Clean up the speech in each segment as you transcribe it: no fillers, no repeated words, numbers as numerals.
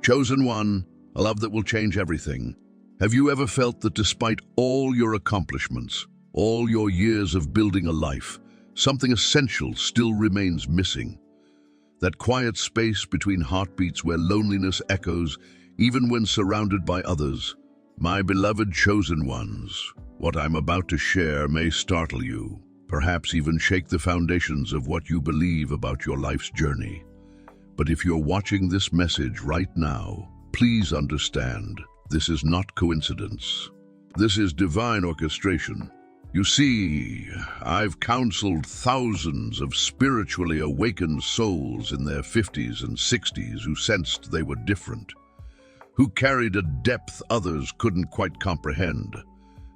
Chosen one, a love that will change everything. Have you ever felt that despite all your accomplishments, all your years of building a life, something essential still remains missing? That quiet space between heartbeats where loneliness echoes even when surrounded by others. My beloved chosen ones, what I'm about to share may startle you, perhaps even shake the foundations of what you believe about your life's journey. But if you're watching this message right now, please understand, this is not coincidence. This is divine orchestration. You see, I've counseled thousands of spiritually awakened souls in their 50s and 60s who sensed they were different, who carried a depth others couldn't quite comprehend.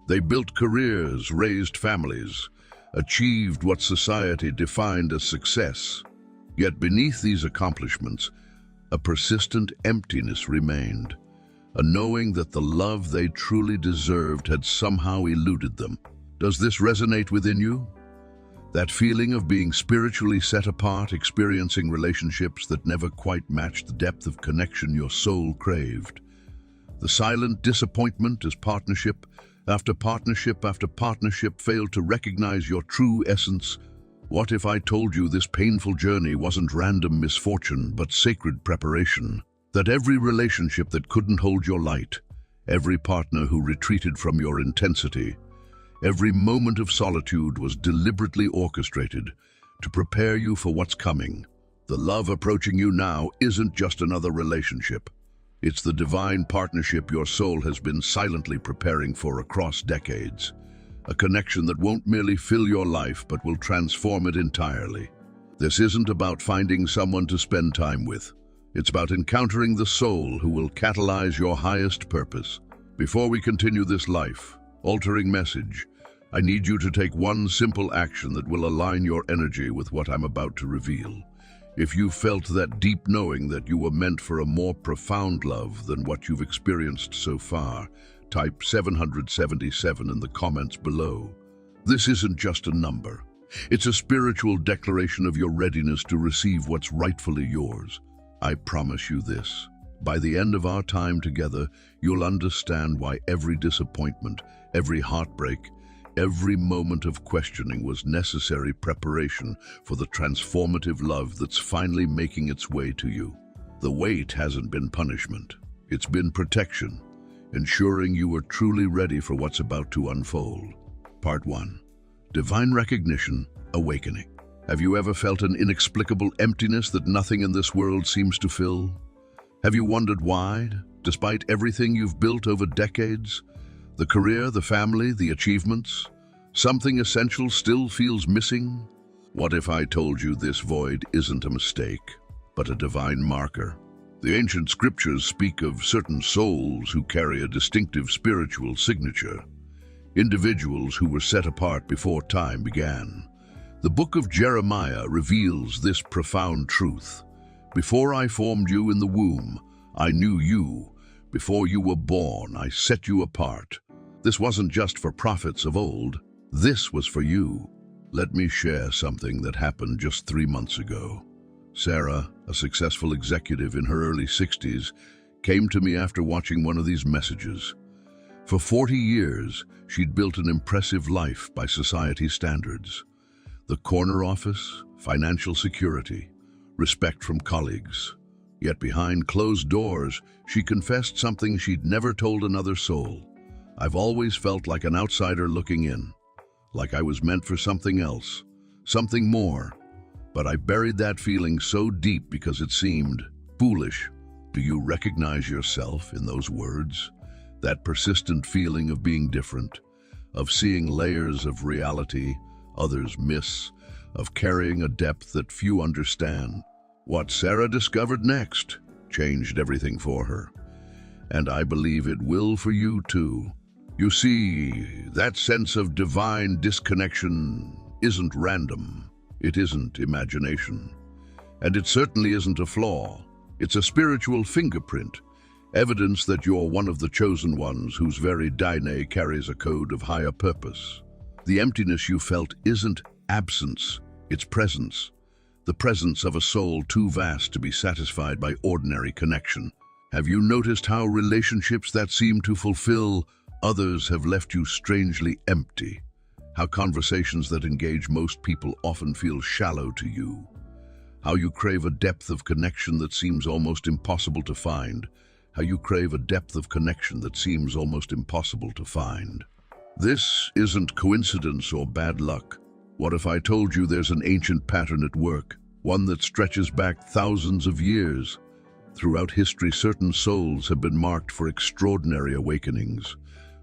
They built careers, raised families, achieved what society defined as success. Yet beneath these accomplishments, a persistent emptiness remained, a knowing that the love they truly deserved had somehow eluded them. Does this resonate within you? That feeling of being spiritually set apart, experiencing relationships that never quite matched the depth of connection your soul craved. The silent disappointment as partnership after partnership after partnership failed to recognize your true essence. What if I told you this painful journey wasn't random misfortune, but sacred preparation? That every relationship that couldn't hold your light, every partner who retreated from your intensity, every moment of solitude was deliberately orchestrated to prepare you for what's coming. The love approaching you now isn't just another relationship. It's the divine partnership your soul has been silently preparing for across decades. A connection that won't merely fill your life, but will transform it entirely. This isn't about finding someone to spend time with. It's about encountering the soul who will catalyze your highest purpose. Before we continue this life-altering message, I need you to take one simple action that will align your energy with what I'm about to reveal. If you felt that deep knowing that you were meant for a more profound love than what you've experienced so far, type 777 in the comments below. This isn't just a number. It's a spiritual declaration of your readiness to receive what's rightfully yours. I promise you this. By the end of our time together, you'll understand why every disappointment, every heartbreak, every moment of questioning was necessary preparation for the transformative love that's finally making its way to you. The wait hasn't been punishment. It's been protection, ensuring you are truly ready for what's about to unfold. Part 1. Divine Recognition, Awakening. Have you ever felt an inexplicable emptiness that nothing in this world seems to fill? Have you wondered why, despite everything you've built over decades, the career, the family, the achievements, something essential still feels missing? What if I told you this void isn't a mistake, but a divine marker? The ancient scriptures speak of certain souls who carry a distinctive spiritual signature, individuals who were set apart before time began. The book of Jeremiah reveals this profound truth. Before I formed you in the womb, I knew you. Before you were born, I set you apart. This wasn't just for prophets of old. This was for you. Let me share something that happened just 3 months ago. Sarah, a successful executive in her early 60s, came to me after watching one of these messages. For 40 years, she'd built an impressive life by society standards. The corner office, financial security, respect from colleagues. Yet behind closed doors, she confessed something she'd never told another soul. I've always felt like an outsider looking in, like I was meant for something else, something more. But I buried that feeling so deep because it seemed foolish. Do you recognize yourself in those words? That persistent feeling of being different, of seeing layers of reality others miss, of carrying a depth that few understand. What Sarah discovered next changed everything for her. And I believe it will for you too. You see, that sense of divine disconnection isn't random. It isn't imagination. And it certainly isn't a flaw. It's a spiritual fingerprint, evidence that you're one of the chosen ones whose very DNA carries a code of higher purpose. The emptiness you felt isn't absence, it's presence. The presence of a soul too vast to be satisfied by ordinary connection. Have you noticed how relationships that seem to fulfill others have left you strangely empty? How conversations that engage most people often feel shallow to you? How you crave a depth of connection that seems almost impossible to find? How you crave a depth of connection that seems almost impossible to find? This isn't coincidence or bad luck. What if I told you there's an ancient pattern at work, one that stretches back thousands of years? Throughout history, certain souls have been marked for extraordinary awakenings,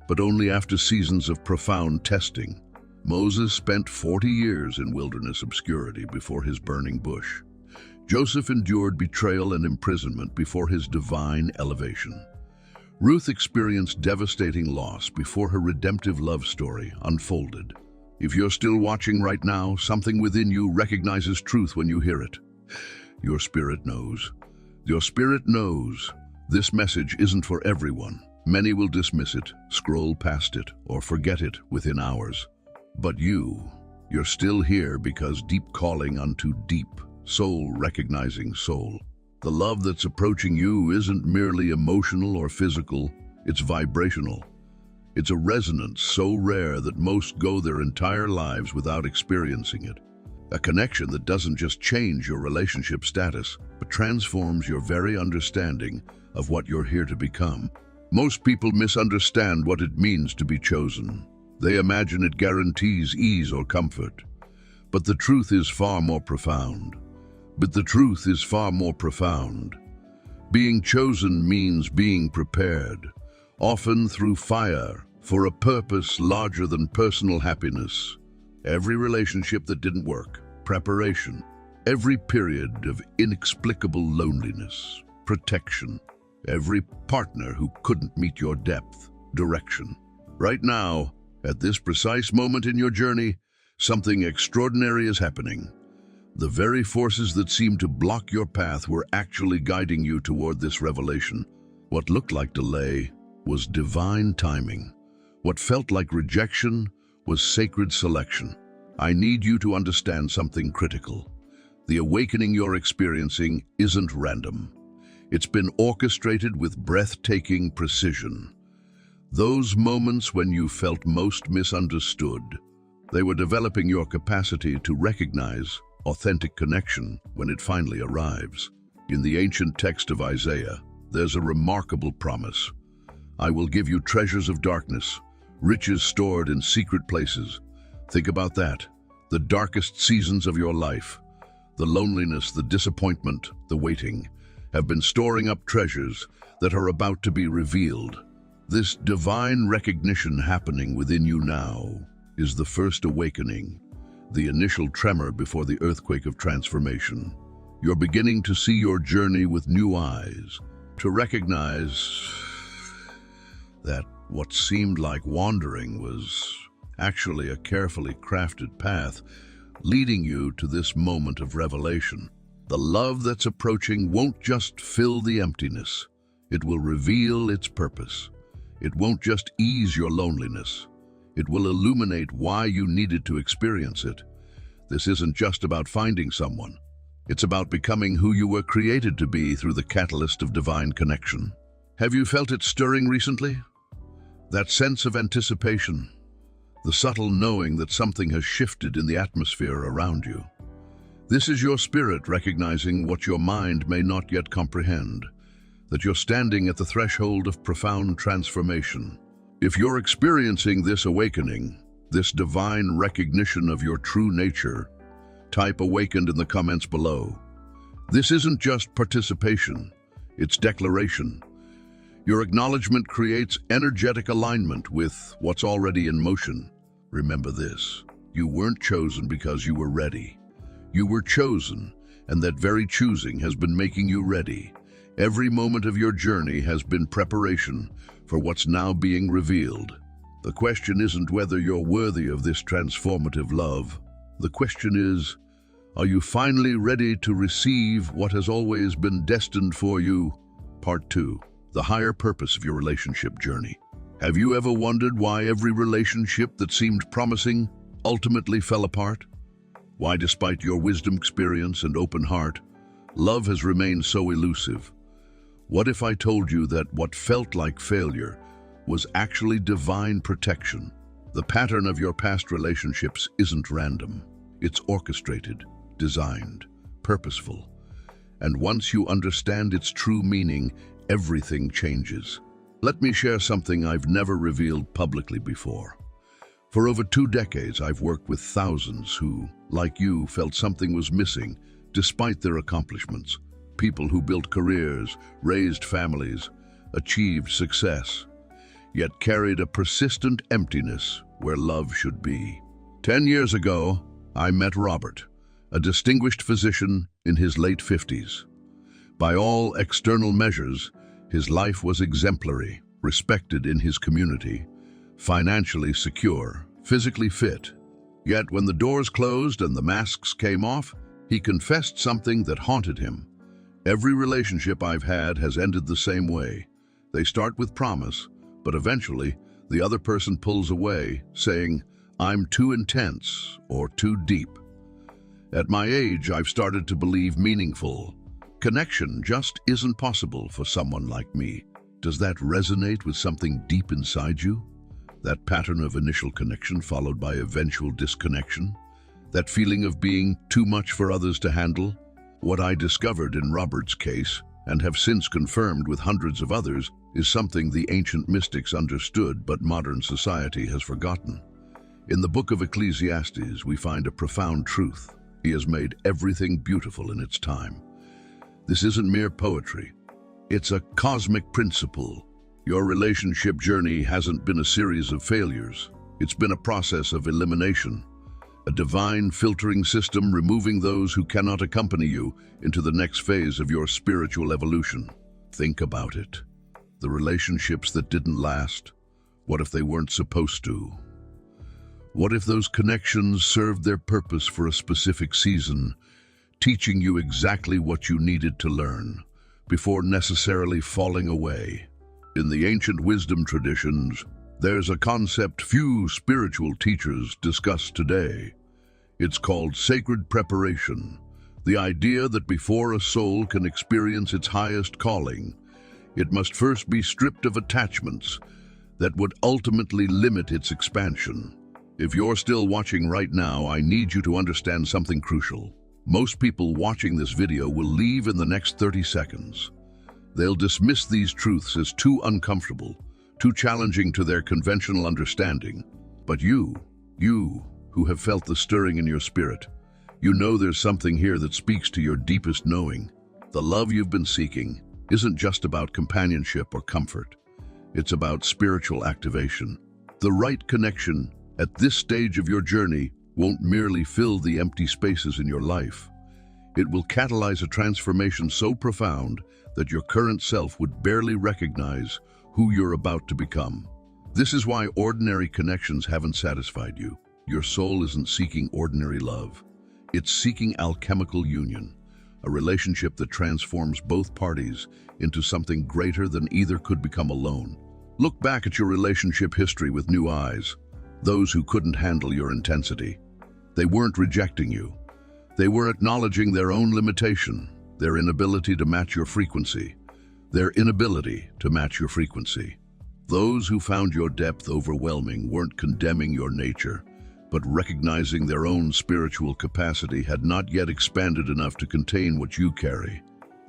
but only after seasons of profound testing. Moses spent 40 years in wilderness obscurity before his burning bush. Joseph endured betrayal and imprisonment before his divine elevation. Ruth experienced devastating loss before her redemptive love story unfolded. If you're still watching right now, something within you recognizes truth when you hear it. Your spirit knows. Your spirit knows. This message isn't for everyone. Many will dismiss it, scroll past it, or forget it within hours. But you're still here because deep calling unto deep, soul recognizing soul. The love that's approaching you isn't merely emotional or physical, it's vibrational. It's a resonance so rare that most go their entire lives without experiencing it. A connection that doesn't just change your relationship status, but transforms your very understanding of what you're here to become. Most people misunderstand what it means to be chosen. They imagine it guarantees ease or comfort. But the truth is far more profound. Being chosen means being prepared, often through fire, for a purpose larger than personal happiness. Every relationship that didn't work, preparation. Every period of inexplicable loneliness, protection. Every partner who couldn't meet your depth, direction. Right now, at this precise moment in your journey, something extraordinary is happening. The very forces that seemed to block your path were actually guiding you toward this revelation. What looked like delay was divine timing. What felt like rejection was sacred selection. I need you to understand something critical. The awakening you're experiencing isn't random. It's been orchestrated with breathtaking precision. Those moments when you felt most misunderstood, they were developing your capacity to recognize authentic connection when it finally arrives. In the ancient text of Isaiah, there's a remarkable promise. I will give you treasures of darkness, riches stored in secret places. Think about that. The darkest seasons of your life, the loneliness, the disappointment, the waiting, have been storing up treasures that are about to be revealed. This divine recognition happening within you now is the first awakening, the initial tremor before the earthquake of transformation. You're beginning to see your journey with new eyes, to recognize that what seemed like wandering was actually a carefully crafted path leading you to this moment of revelation. The love that's approaching won't just fill the emptiness. It will reveal its purpose. It won't just ease your loneliness. It will illuminate why you needed to experience it. This isn't just about finding someone. It's about becoming who you were created to be through the catalyst of divine connection. Have you felt it stirring recently? That sense of anticipation, the subtle knowing that something has shifted in the atmosphere around you. This is your spirit recognizing what your mind may not yet comprehend, that you're standing at the threshold of profound transformation. If you're experiencing this awakening, this divine recognition of your true nature, type "awakened" in the comments below. This isn't just participation, it's declaration. Your acknowledgement creates energetic alignment with what's already in motion. Remember this, you weren't chosen because you were ready. You were chosen, and that very choosing has been making you ready. Every moment of your journey has been preparation for what's now being revealed. The question isn't whether you're worthy of this transformative love. The question is, are you finally ready to receive what has always been destined for you? Part 2. The higher purpose of your relationship journey. Have you ever wondered why every relationship that seemed promising ultimately fell apart? Why, despite your wisdom, experience, and open heart, love has remained so elusive? What if I told you that what felt like failure was actually divine protection? The pattern of your past relationships isn't random. It's orchestrated, designed, purposeful. And once you understand its true meaning, everything changes. Let me share something I've never revealed publicly before. For over 2 decades, I've worked with thousands who, like you, felt something was missing despite their accomplishments. People who built careers, raised families, achieved success, yet carried a persistent emptiness where love should be. 10 years ago, I met Robert, a distinguished physician in his late 50s. By all external measures, his life was exemplary, respected in his community, financially secure, physically fit. Yet when the doors closed and the masks came off, he confessed something that haunted him. Every relationship I've had has ended the same way. They start with promise, but eventually the other person pulls away, saying, "I'm too intense" or "too deep." At my age, I've started to believe meaningful connection just isn't possible for someone like me. Does that resonate with something deep inside you? That pattern of initial connection followed by eventual disconnection? That feeling of being too much for others to handle? What I discovered in Robert's case, and have since confirmed with hundreds of others, is something the ancient mystics understood but modern society has forgotten. In the book of Ecclesiastes, we find a profound truth. He has made everything beautiful in its time. This isn't mere poetry. It's a cosmic principle. Your relationship journey hasn't been a series of failures. It's been a process of elimination, a divine filtering system removing those who cannot accompany you into the next phase of your spiritual evolution. Think about it. The relationships that didn't last, what if they weren't supposed to? What if those connections served their purpose for a specific season, teaching you exactly what you needed to learn, before necessarily falling away? In the ancient wisdom traditions, there's a concept few spiritual teachers discuss today. It's called sacred preparation, the idea that before a soul can experience its highest calling, it must first be stripped of attachments that would ultimately limit its expansion. If you're still watching right now, I need you to understand something crucial. Most people watching this video will leave in the next 30 seconds. They'll dismiss these truths as too uncomfortable, too challenging to their conventional understanding. But you who have felt the stirring in your spirit, you know there's something here that speaks to your deepest knowing. The love you've been seeking isn't just about companionship or comfort. It's about spiritual activation. The right connection at this stage of your journey won't merely fill the empty spaces in your life. It will catalyze a transformation so profound that your current self would barely recognize who you're about to become. This is why ordinary connections haven't satisfied you. Your soul isn't seeking ordinary love. It's seeking alchemical union, a relationship that transforms both parties into something greater than either could become alone. Look back at your relationship history with new eyes. Those who couldn't handle your intensity. They weren't rejecting you. They were acknowledging their own limitation, their inability to match your frequency. Those who found your depth overwhelming weren't condemning your nature, but recognizing their own spiritual capacity had not yet expanded enough to contain what you carry.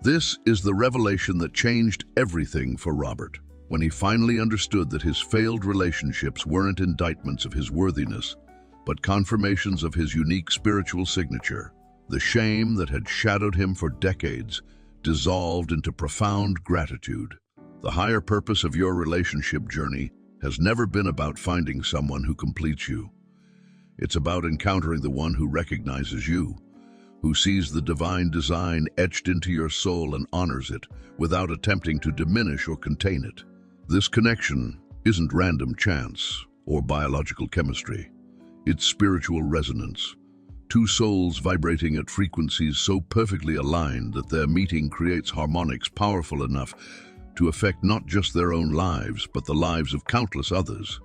This is the revelation that changed everything for Robert. When he finally understood that his failed relationships weren't indictments of his worthiness, but confirmations of his unique spiritual signature, the shame that had shadowed him for decades dissolved into profound gratitude. The higher purpose of your relationship journey has never been about finding someone who completes you. It's about encountering the one who recognizes you, who sees the divine design etched into your soul and honors it without attempting to diminish or contain it. This connection isn't random chance or biological chemistry. It's spiritual resonance. Two souls vibrating at frequencies so perfectly aligned that their meeting creates harmonics powerful enough to affect not just their own lives, but the lives of countless others.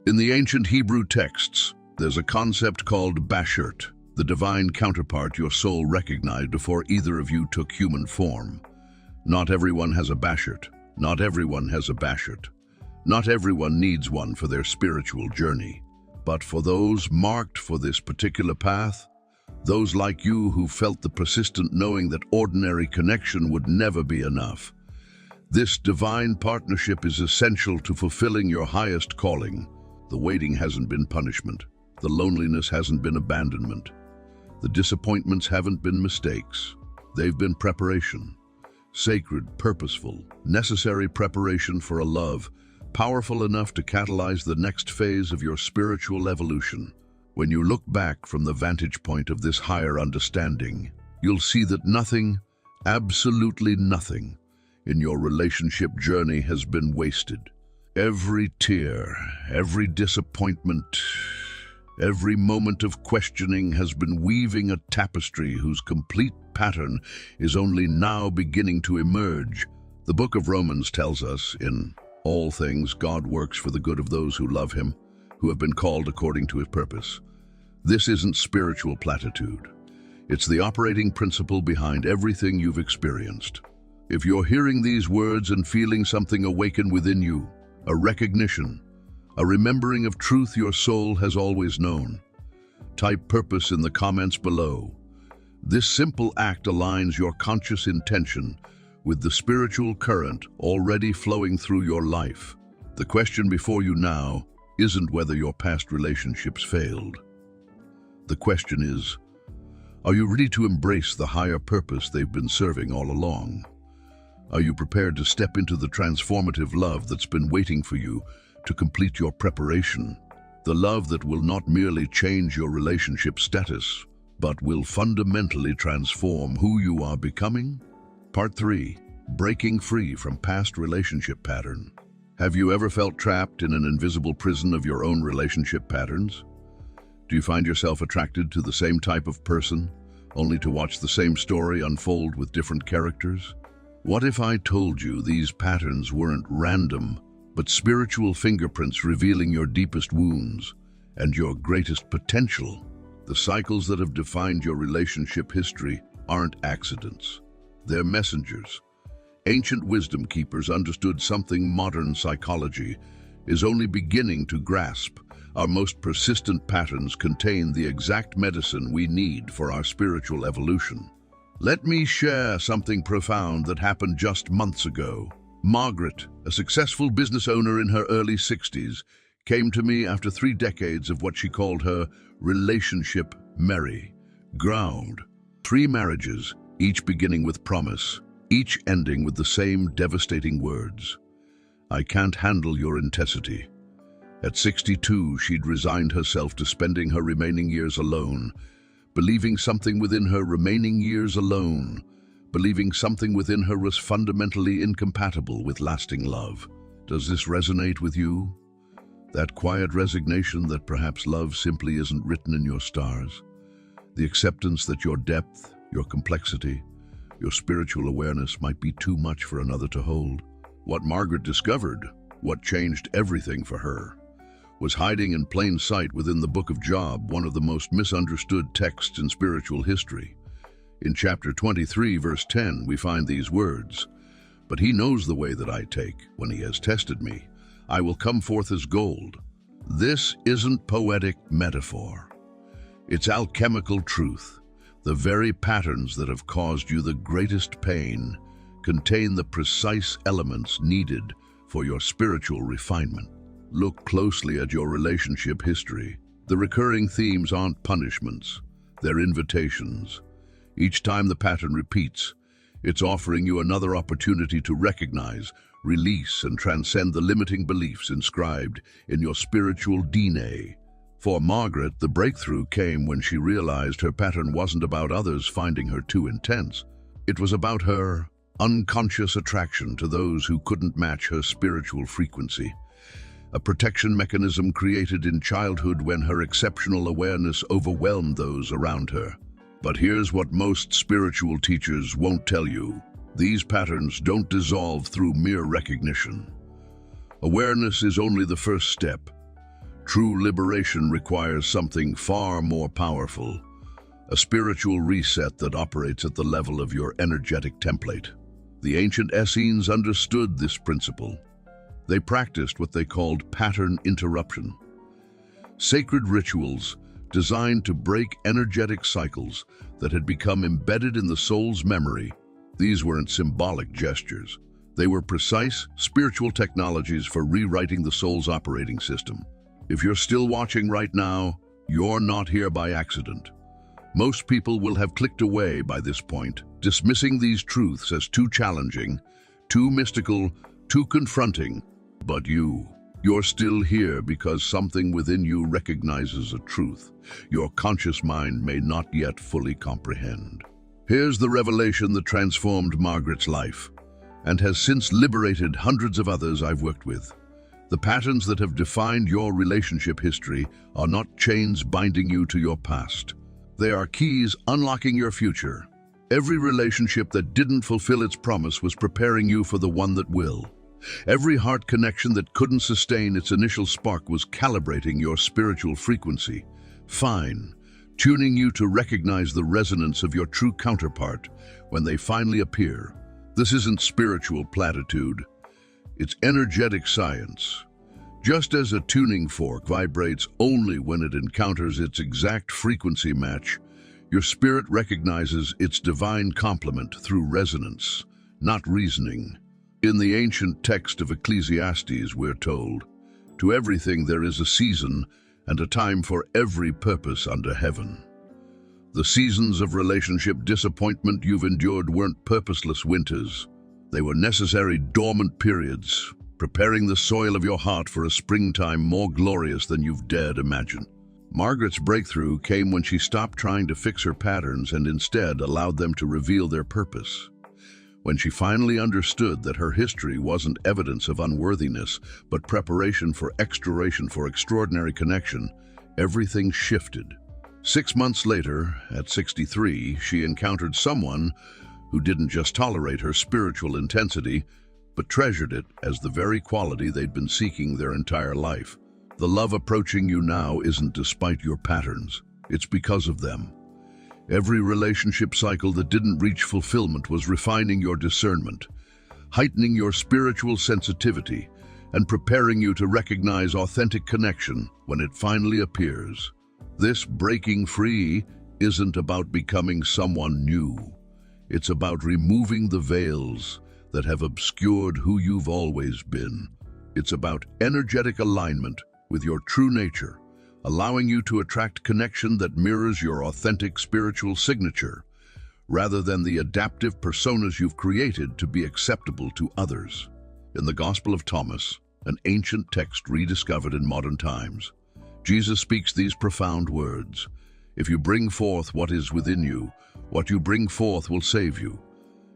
In the ancient Hebrew texts, there's a concept called bashert, the divine counterpart your soul recognized before either of you took human form. Not everyone has a Bashert. Not everyone has a Bashert. Not everyone needs one for their spiritual journey. But for those marked for this particular path, those like you who felt the persistent knowing that ordinary connection would never be enough, this divine partnership is essential to fulfilling your highest calling. The waiting hasn't been punishment. The loneliness hasn't been abandonment. The disappointments haven't been mistakes. They've been preparation. Sacred, purposeful, necessary preparation for a love powerful enough to catalyze the next phase of your spiritual evolution. When you look back from the vantage point of this higher understanding, you'll see that nothing, absolutely nothing, in your relationship journey has been wasted. Every tear, every disappointment, every moment of questioning has been weaving a tapestry whose complete pattern is only now beginning to emerge. The book of Romans tells us, in all things God works for the good of those who love him, who have been called according to his purpose. This isn't spiritual platitude. It's the operating principle behind everything you've experienced. If you're hearing these words and feeling something awaken within you, a recognition, a remembering of truth your soul has always known, type purpose in the comments below. This simple act aligns your conscious intention with the spiritual current already flowing through your life. The question before you now isn't whether your past relationships failed. The question is, are you ready to embrace the higher purpose they've been serving all along? Are you prepared to step into the transformative love that's been waiting for you to complete your preparation? The love that will not merely change your relationship status, but will fundamentally transform who you are becoming? Part 3. Breaking free from past relationship pattern. Have you ever felt trapped in an invisible prison of your own relationship patterns? Do you find yourself attracted to the same type of person, only to watch the same story unfold with different characters? What if I told you these patterns weren't random, but spiritual fingerprints revealing your deepest wounds and your greatest potential? The cycles that have defined your relationship history aren't accidents. They're messengers. Ancient wisdom keepers understood something modern psychology is only beginning to grasp. Our most persistent patterns contain the exact medicine we need for our spiritual evolution. Let me share something profound that happened just months ago. Margaret, a successful business owner in her early 60s, came to me after 3 decades of what she called her relationship merry-go-round. 3 marriages, each beginning with promise, each ending with the same devastating words: "I can't handle your intensity." At 62, she'd resigned herself to spending her remaining years alone, believing something within her was fundamentally incompatible with lasting love. Does this resonate with you? That quiet resignation that perhaps love simply isn't written in your stars? The acceptance that your depth, your complexity, your spiritual awareness might be too much for another to hold? What Margaret discovered, what changed everything for her, was hiding in plain sight within the Book of Job, one of the most misunderstood texts in spiritual history. In chapter 23, verse 10, we find these words: "But he knows the way that I take. When he has tested me, I will come forth as gold." This isn't poetic metaphor. It's alchemical truth. The very patterns that have caused you the greatest pain contain the precise elements needed for your spiritual refinement. Look closely at your relationship history. The recurring themes aren't punishments, they're invitations. Each time the pattern repeats, it's offering you another opportunity to recognize, release, and transcend the limiting beliefs inscribed in your spiritual DNA. For Margaret, the breakthrough came when she realized her pattern wasn't about others finding her too intense. It was about her unconscious attraction to those who couldn't match her spiritual frequency. A protection mechanism created in childhood when her exceptional awareness overwhelmed those around her. But here's what most spiritual teachers won't tell you. These patterns don't dissolve through mere recognition. Awareness is only the first step. True liberation requires something far more powerful, a spiritual reset that operates at the level of your energetic template. The ancient Essenes understood this principle. They practiced what they called pattern interruption. Sacred rituals designed to break energetic cycles that had become embedded in the soul's memory. These weren't symbolic gestures. They were precise, spiritual technologies for rewriting the soul's operating system. If you're still watching right now, you're not here by accident. Most people will have clicked away by this point, dismissing these truths as too challenging, too mystical, too confronting. But you're still here because something within you recognizes a truth your conscious mind may not yet fully comprehend. Here's the revelation that transformed Margaret's life, and has since liberated hundreds of others I've worked with. The patterns that have defined your relationship history are not chains binding you to your past. They are keys unlocking your future. Every relationship that didn't fulfill its promise was preparing you for the one that will. Every heart connection that couldn't sustain its initial spark was calibrating your spiritual frequency, tuning you to recognize the resonance of your true counterpart when they finally appear. This isn't spiritual platitude. It's energetic science. Just as a tuning fork vibrates only when it encounters its exact frequency match, your spirit recognizes its divine complement through resonance, not reasoning. In the ancient text of Ecclesiastes, we're told, "To everything there is a season and a time for every purpose under heaven." The seasons of relationship disappointment you've endured weren't purposeless winters. They were necessary dormant periods, preparing the soil of your heart for a springtime more glorious than you've dared imagine. Margaret's breakthrough came when she stopped trying to fix her patterns and instead allowed them to reveal their purpose. When she finally understood that her history wasn't evidence of unworthiness, but preparation for extraordinary connection, everything shifted. 6 months later, at 63, she encountered someone who didn't just tolerate her spiritual intensity, but treasured it as the very quality they'd been seeking their entire life. The love approaching you now isn't despite your patterns, it's because of them. Every relationship cycle that didn't reach fulfillment was refining your discernment, heightening your spiritual sensitivity, and preparing you to recognize authentic connection when it finally appears. This breaking free isn't about becoming someone new. It's about removing the veils that have obscured who you've always been. It's about energetic alignment with your true nature, allowing you to attract connection that mirrors your authentic spiritual signature, rather than the adaptive personas you've created to be acceptable to others. In the Gospel of Thomas, an ancient text rediscovered in modern times, Jesus speaks these profound words: "If you bring forth what is within you, what you bring forth will save you.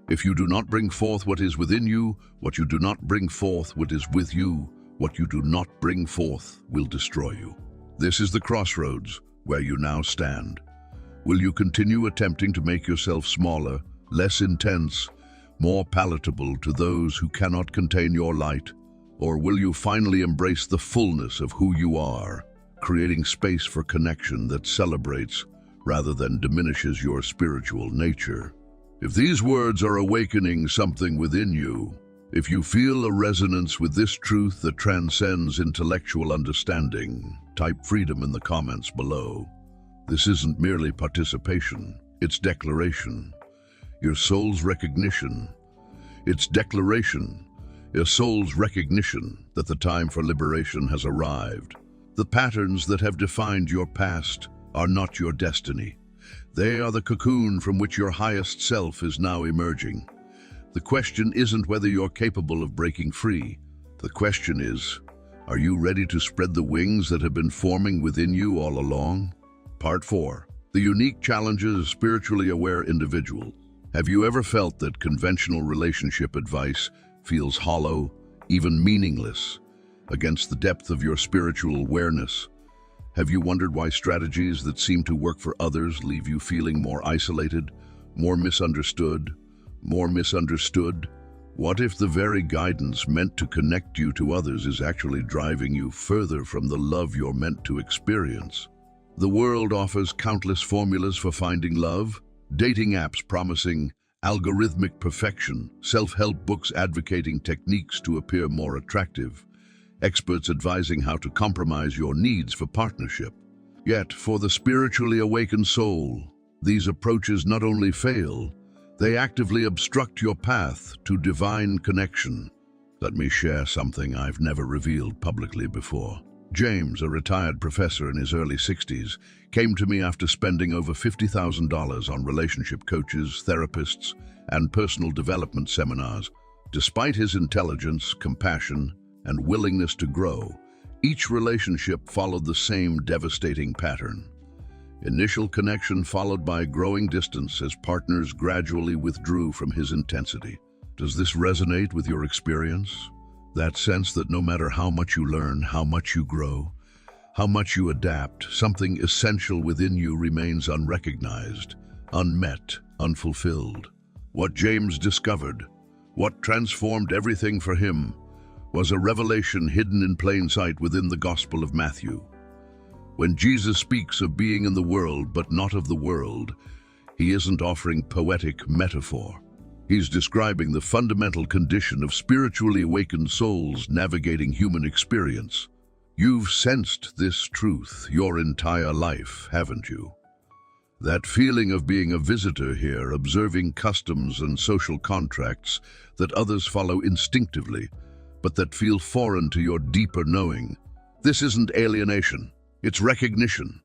If you do not bring forth what is within you, what you do not bring forth what is with you, what you do not bring forth will destroy you." This is the crossroads where you now stand. Will you continue attempting to make yourself smaller, less intense, more palatable to those who cannot contain your light? Or will you finally embrace the fullness of who you are, creating space for connection that celebrates rather than diminishes your spiritual nature? If these words are awakening something within you, if you feel a resonance with this truth that transcends intellectual understanding, type freedom in the comments below. This isn't merely participation, it's declaration. Your soul's recognition. It's declaration. Your soul's recognition that the time for liberation has arrived. The patterns that have defined your past are not your destiny. They are the cocoon from which your highest self is now emerging. The question isn't whether you're capable of breaking free. The question is, are you ready to spread the wings that have been forming within you all along? Part 4. The unique challenges of spiritually aware individual. Have you ever felt that conventional relationship advice feels hollow, even meaningless, against the depth of your spiritual awareness? Have you wondered why strategies that seem to work for others leave you feeling more isolated, more misunderstood? What if the very guidance meant to connect you to others is actually driving you further from the love you're meant to experience? The world offers countless formulas for finding love, dating apps promising algorithmic perfection, self-help books advocating techniques to appear more attractive, experts advising how to compromise your needs for partnership. Yet, for the spiritually awakened soul, these approaches not only fail, they actively obstruct your path to divine connection. Let me share something I've never revealed publicly before. James, a retired professor in his early 60s, came to me after spending over $50,000 on relationship coaches, therapists, and personal development seminars. Despite his intelligence, compassion, and willingness to grow, each relationship followed the same devastating pattern. Initial connection followed by growing distance as partners gradually withdrew from his intensity. Does this resonate with your experience? That sense that no matter how much you learn, how much you grow, how much you adapt, something essential within you remains unrecognized, unmet, unfulfilled. What James discovered, what transformed everything for him, was a revelation hidden in plain sight within the Gospel of Matthew. When Jesus speaks of being in the world but not of the world, he isn't offering poetic metaphor. He's describing the fundamental condition of spiritually awakened souls navigating human experience. You've sensed this truth your entire life, haven't you? That feeling of being a visitor here, observing customs and social contracts that others follow instinctively, but that feel foreign to your deeper knowing. This isn't alienation, it's recognition.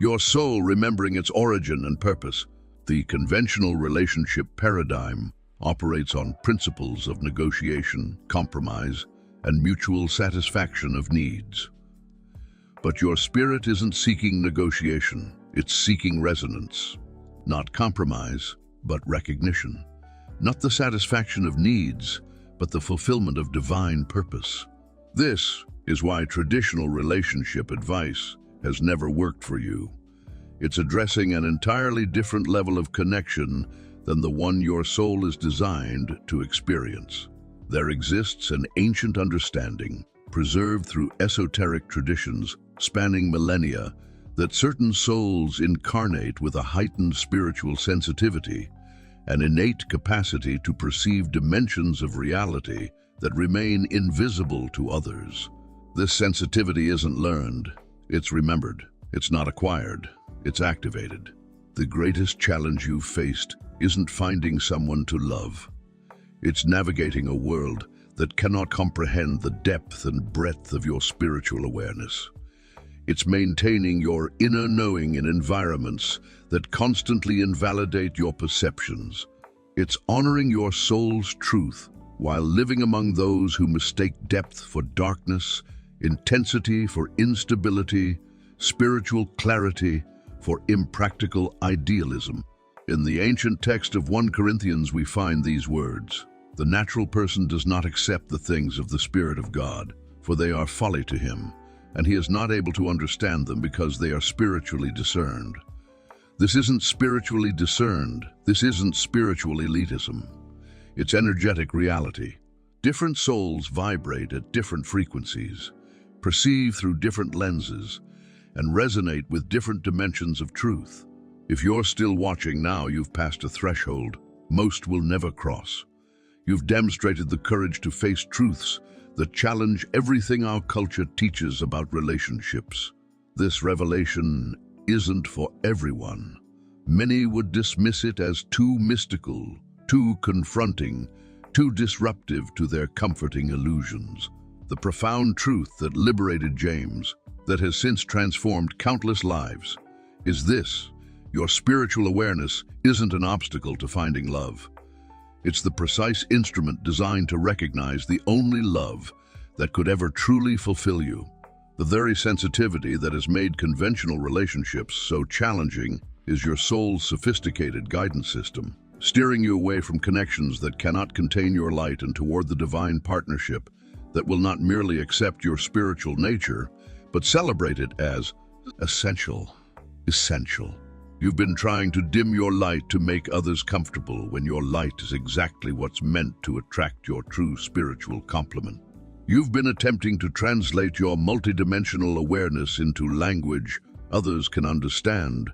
Your soul remembering its origin and purpose. The conventional relationship paradigm operates on principles of negotiation, compromise, and mutual satisfaction of needs. But your spirit isn't seeking negotiation, it's seeking resonance. Not compromise, but recognition. Not the satisfaction of needs, but the fulfillment of divine purpose. This is why traditional relationship advice has never worked for you. It's addressing an entirely different level of connection than the one your soul is designed to experience. There exists an ancient understanding, preserved through esoteric traditions spanning millennia, that certain souls incarnate with a heightened spiritual sensitivity, an innate capacity to perceive dimensions of reality that remain invisible to others. This sensitivity isn't learned, it's remembered. It's not acquired, it's activated. The greatest challenge you've faced isn't finding someone to love. It's navigating a world that cannot comprehend the depth and breadth of your spiritual awareness. It's maintaining your inner knowing in environments that constantly invalidate your perceptions. It's honoring your soul's truth while living among those who mistake depth for darkness, intensity for instability, spiritual clarity for impractical idealism. In the ancient text of 1 Corinthians we find these words: "The natural person does not accept the things of the Spirit of God, for they are folly to him, and he is not able to understand them because they are spiritually discerned." This isn't spiritually discerned. This isn't spiritual elitism. It's energetic reality. Different souls vibrate at different frequencies, perceive through different lenses, and resonate with different dimensions of truth. If you're still watching now, you've passed a threshold most will never cross. You've demonstrated the courage to face truths that challenge everything our culture teaches about relationships. This revelation isn't for everyone. Many would dismiss it as too mystical, too confronting, too disruptive to their comforting illusions. The profound truth that liberated James, that has since transformed countless lives, is this: your spiritual awareness isn't an obstacle to finding love. It's the precise instrument designed to recognize the only love that could ever truly fulfill you. The very sensitivity that has made conventional relationships so challenging is your soul's sophisticated guidance system, steering you away from connections that cannot contain your light and toward the divine partnership that will not merely accept your spiritual nature, but celebrate it as essential. You've been trying to dim your light to make others comfortable when your light is exactly what's meant to attract your true spiritual complement. You've been attempting to translate your multidimensional awareness into language others can understand,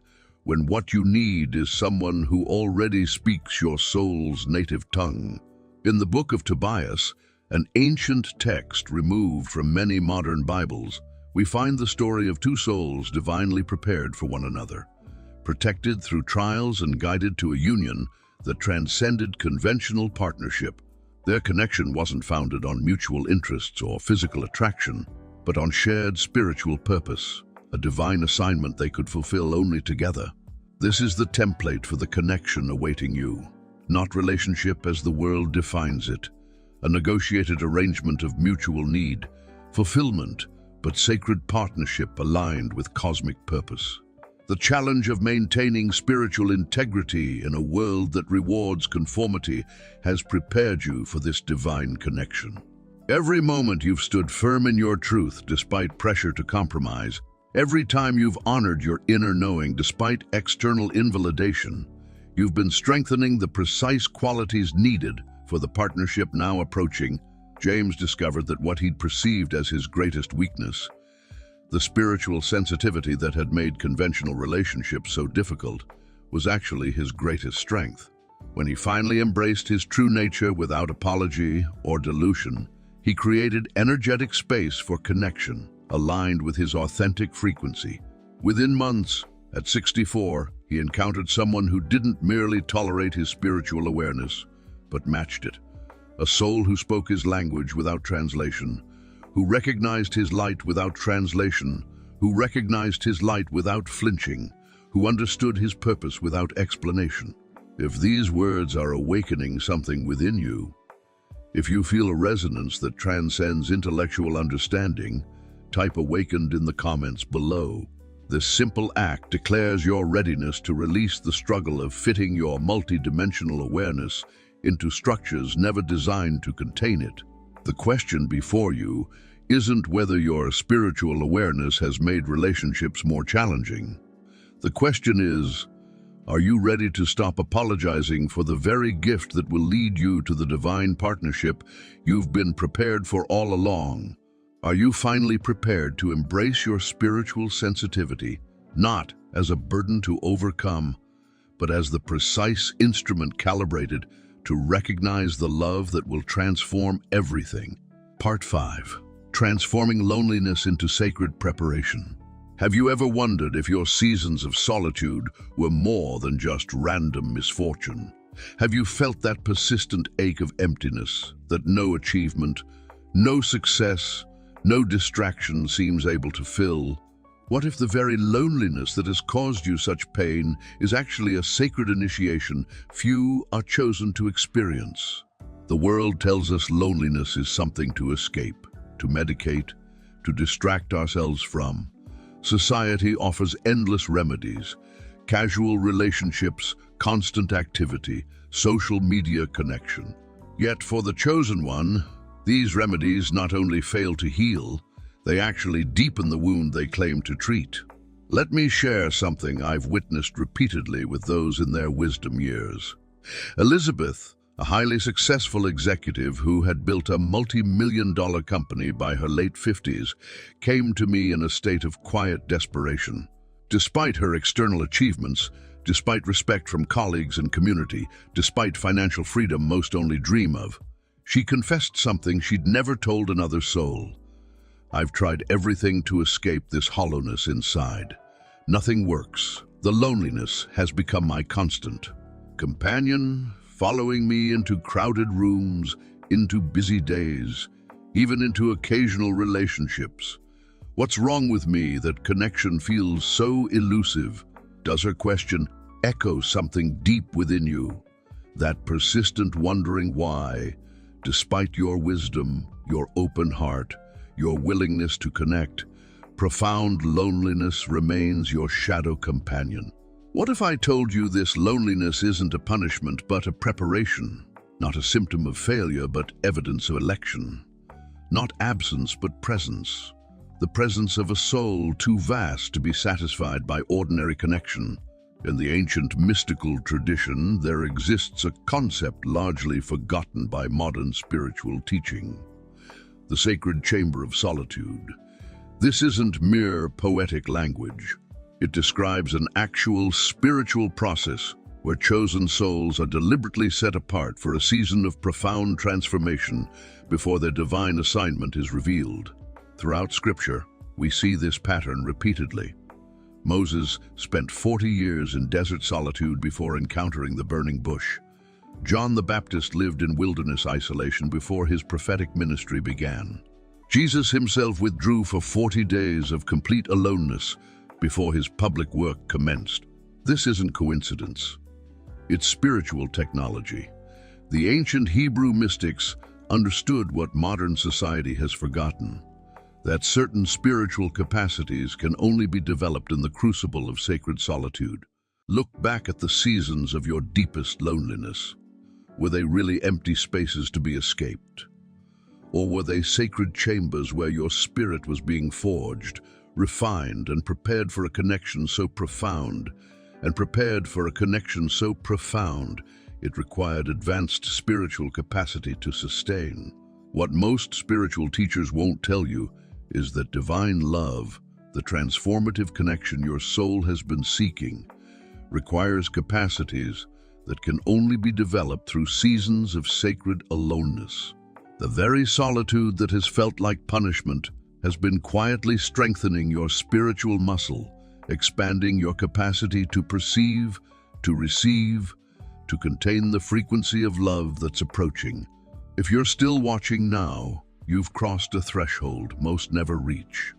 when what you need is someone who already speaks your soul's native tongue. In the book of Tobias, an ancient text removed from many modern Bibles, we find the story of two souls divinely prepared for one another, protected through trials and guided to a union that transcended conventional partnership. Their connection wasn't founded on mutual interests or physical attraction, but on shared spiritual purpose, a divine assignment they could fulfill only together. This is the template for the connection awaiting you. Not relationship as the world defines it, a negotiated arrangement of mutual need, fulfillment, but sacred partnership aligned with cosmic purpose. The challenge of maintaining spiritual integrity in a world that rewards conformity has prepared you for this divine connection. Every moment you've stood firm in your truth despite pressure to compromise, every time you've honored your inner knowing despite external invalidation, you've been strengthening the precise qualities needed for the partnership now approaching. James discovered that what he'd perceived as his greatest weakness, the spiritual sensitivity that had made conventional relationships so difficult, was actually his greatest strength. When he finally embraced his true nature without apology or dilution, he created energetic space for connection, aligned with his authentic frequency. Within months, at 64, he encountered someone who didn't merely tolerate his spiritual awareness, but matched it. A soul who spoke his language without translation, who recognized his light without translation, who recognized his light without flinching, who understood his purpose without explanation. If these words are awakening something within you, if you feel a resonance that transcends intellectual understanding, type "awakened" in the comments below. This simple act declares your readiness to release the struggle of fitting your multidimensional awareness into structures never designed to contain it. The question before you isn't whether your spiritual awareness has made relationships more challenging. The question is, are you ready to stop apologizing for the very gift that will lead you to the divine partnership you've been prepared for all along? Are you finally prepared to embrace your spiritual sensitivity, not as a burden to overcome, but as the precise instrument calibrated to recognize the love that will transform everything? Part 5. Transforming loneliness into sacred preparation. Have you ever wondered if your seasons of solitude were more than just random misfortune? Have you felt that persistent ache of emptiness that no achievement, no success, no distraction seems able to fill? What if the very loneliness that has caused you such pain is actually a sacred initiation few are chosen to experience? The world tells us loneliness is something to escape, to medicate, to distract ourselves from. Society offers endless remedies: casual relationships, constant activity, social media connection. Yet for the chosen one, these remedies not only fail to heal, they actually deepen the wound they claim to treat. Let me share something I've witnessed repeatedly with those in their wisdom years. Elizabeth, a highly successful executive who had built a multi-million-dollar company by her late 50s, came to me in a state of quiet desperation. Despite her external achievements, despite respect from colleagues and community, despite financial freedom most only dream of, she confessed something she'd never told another soul. I've tried everything to escape this hollowness inside. Nothing works. The loneliness has become my constant companion, following me into crowded rooms, into busy days, even into occasional relationships. What's wrong with me that connection feels so elusive? Does her question echo something deep within you? That persistent wondering why, despite your wisdom, your open heart, your willingness to connect, profound loneliness remains your shadow companion. What if I told you this loneliness isn't a punishment but a preparation, not a symptom of failure but evidence of election, not absence but presence, the presence of a soul too vast to be satisfied by ordinary connection? In the ancient mystical tradition, there exists a concept largely forgotten by modern spiritual teaching: the sacred chamber of solitude. This isn't mere poetic language. It describes an actual spiritual process where chosen souls are deliberately set apart for a season of profound transformation before their divine assignment is revealed. Throughout Scripture, we see this pattern repeatedly. Moses spent 40 years in desert solitude before encountering the burning bush. John the Baptist lived in wilderness isolation before his prophetic ministry began. Jesus himself withdrew for 40 days of complete aloneness before his public work commenced. This isn't coincidence. It's spiritual technology. The ancient Hebrew mystics understood what modern society has forgotten, that certain spiritual capacities can only be developed in the crucible of sacred solitude. Look back at the seasons of your deepest loneliness. Were they really empty spaces to be escaped? Or were they sacred chambers where your spirit was being forged, refined, and prepared for a connection so profound, it required advanced spiritual capacity to sustain? What most spiritual teachers won't tell you is that divine love, the transformative connection your soul has been seeking, requires capacities that can only be developed through seasons of sacred aloneness. The very solitude that has felt like punishment has been quietly strengthening your spiritual muscle, expanding your capacity to perceive, to receive, to contain the frequency of love that's approaching. If you're still watching now, you've crossed a threshold most never reach.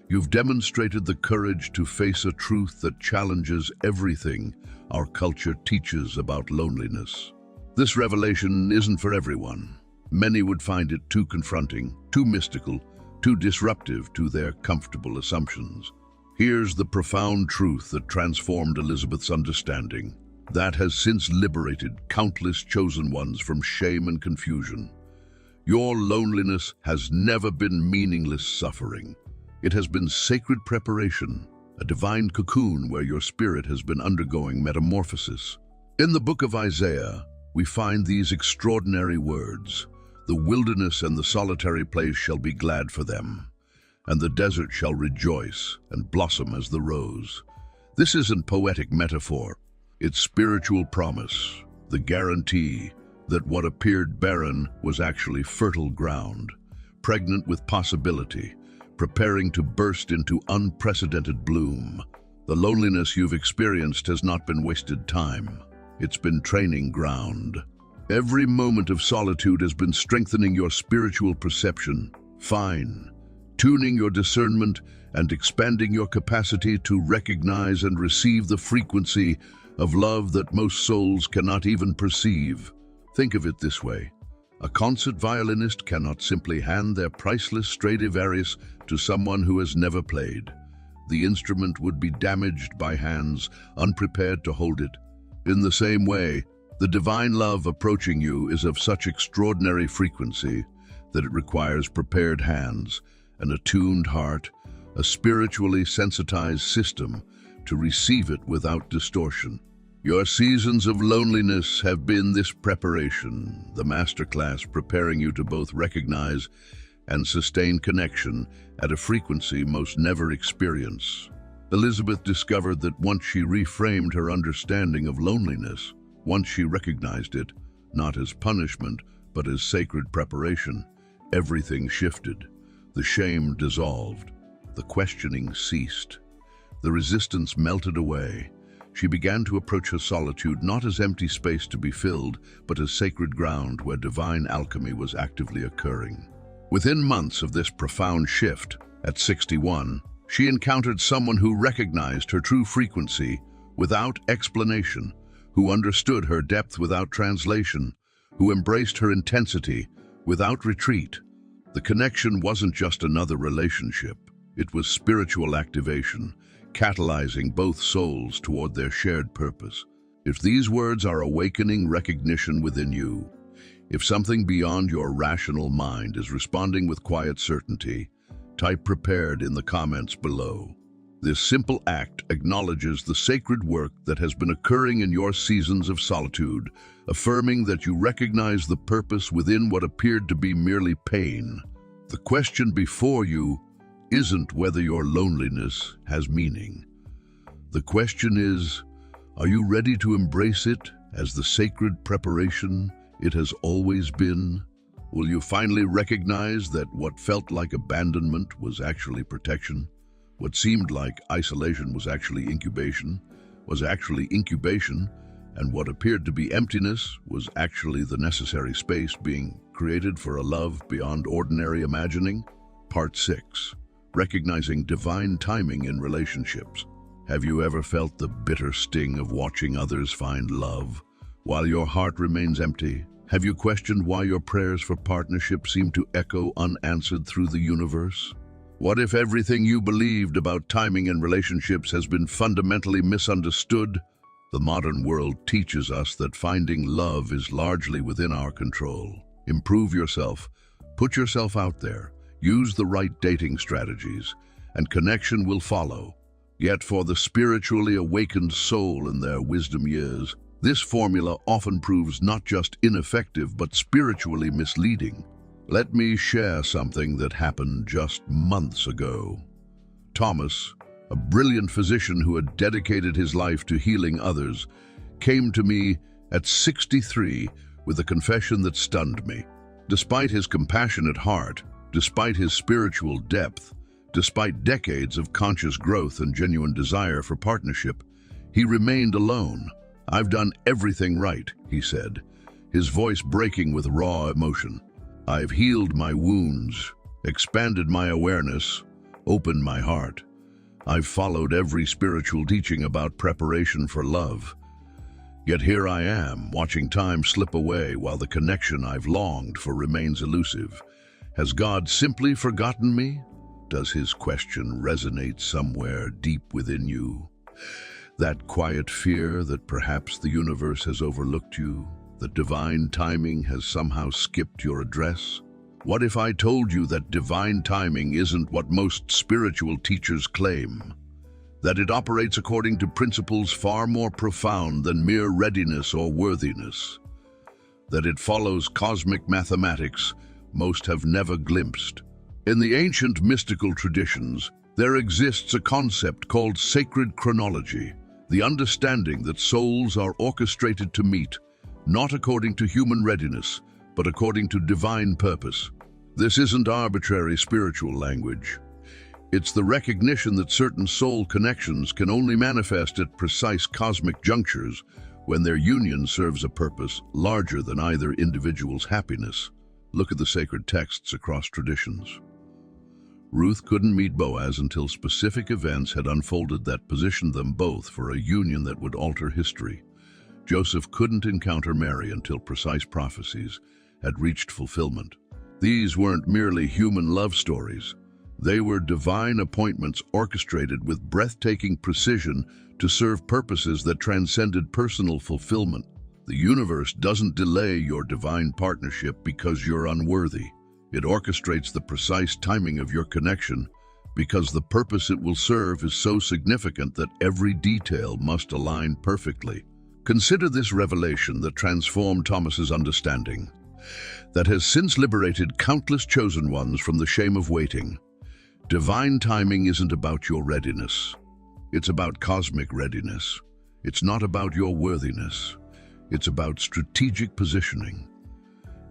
You've demonstrated the courage to face a truth that challenges everything our culture teaches about loneliness. This revelation isn't for everyone. Many would find it too confronting, too mystical, too disruptive to their comfortable assumptions. Here's the profound truth that transformed Elizabeth's understanding, that has since liberated countless chosen ones from shame and confusion. Your loneliness has never been meaningless suffering. It has been sacred preparation, a divine cocoon where your spirit has been undergoing metamorphosis. In the book of Isaiah, we find these extraordinary words: "The wilderness and the solitary place shall be glad for them, and the desert shall rejoice and blossom as the rose." This isn't poetic metaphor. It's spiritual promise, the guarantee that what appeared barren was actually fertile ground, pregnant with possibility, preparing to burst into unprecedented bloom. The loneliness you've experienced has not been wasted time. It's been training ground. Every moment of solitude has been strengthening your spiritual perception, tuning your discernment, and expanding your capacity to recognize and receive the frequency of love that most souls cannot even perceive. Think of it this way. A concert violinist cannot simply hand their priceless Stradivarius to someone who has never played. The instrument would be damaged by hands unprepared to hold it. In the same way, the divine love approaching you is of such extraordinary frequency that it requires prepared hands, an attuned heart, a spiritually sensitized system to receive it without distortion. Your seasons of loneliness have been this preparation, the masterclass preparing you to both recognize and sustain connection at a frequency most never experience. Elizabeth discovered that once she reframed her understanding of loneliness, once she recognized it, not as punishment, but as sacred preparation, everything shifted. The shame dissolved. The questioning ceased. The resistance melted away. She began to approach her solitude not as empty space to be filled, but as sacred ground where divine alchemy was actively occurring. Within months of this profound shift, at 61, she encountered someone who recognized her true frequency without explanation, who understood her depth without translation, who embraced her intensity without retreat. The connection wasn't just another relationship. It was spiritual activation, catalyzing both souls toward their shared purpose. If these words are awakening recognition within you, if something beyond your rational mind is responding with quiet certainty, type "prepared" in the comments below. This simple act acknowledges the sacred work that has been occurring in your seasons of solitude, affirming that you recognize the purpose within what appeared to be merely pain. The question before you isn't whether your loneliness has meaning, The question is, are you ready to embrace it as the sacred preparation it has always been? Will you finally recognize that what felt like abandonment was actually protection? What seemed like isolation was actually incubation, and what appeared to be emptiness was actually the necessary space being created for a love beyond ordinary imagining? Part 6. Recognizing divine timing in relationships. Have you ever felt the bitter sting of watching others find love while your heart remains empty? Have you questioned why your prayers for partnership seem to echo unanswered through the universe? What if everything you believed about timing in relationships has been fundamentally misunderstood? The modern world teaches us that finding love is largely within our control. Improve yourself, put yourself out there, use the right dating strategies, and connection will follow. Yet for the spiritually awakened soul in their wisdom years, this formula often proves not just ineffective but spiritually misleading. Let me share something that happened just months ago. Thomas, a brilliant physician who had dedicated his life to healing others, came to me at 63 with a confession that stunned me. Despite his compassionate heart, despite his spiritual depth, despite decades of conscious growth and genuine desire for partnership, he remained alone. "I've done everything right," he said, his voice breaking with raw emotion. "I've healed my wounds, expanded my awareness, opened my heart. I've followed every spiritual teaching about preparation for love. Yet here I am, watching time slip away while the connection I've longed for remains elusive. Has God simply forgotten me? Does his question resonate somewhere deep within you? That quiet fear that perhaps the universe has overlooked you, that divine timing has somehow skipped your address? What if I told you that divine timing isn't what most spiritual teachers claim? That it operates according to principles far more profound than mere readiness or worthiness? That it follows cosmic mathematics most have never glimpsed? In the ancient mystical traditions, there exists a concept called sacred chronology, the understanding that souls are orchestrated to meet, not according to human readiness, but according to divine purpose. This isn't arbitrary spiritual language. It's the recognition that certain soul connections can only manifest at precise cosmic junctures when their union serves a purpose larger than either individual's happiness. Look at the sacred texts across traditions. Ruth couldn't meet Boaz until specific events had unfolded that positioned them both for a union that would alter history. Joseph couldn't encounter Mary until precise prophecies had reached fulfillment. These weren't merely human love stories. They were divine appointments orchestrated with breathtaking precision to serve purposes that transcended personal fulfillment. The universe doesn't delay your divine partnership because you're unworthy. It orchestrates the precise timing of your connection because the purpose it will serve is so significant that every detail must align perfectly. Consider this revelation that transformed Thomas's understanding, that has since liberated countless chosen ones from the shame of waiting. Divine timing isn't about your readiness. It's about cosmic readiness. It's not about your worthiness. It's about strategic positioning.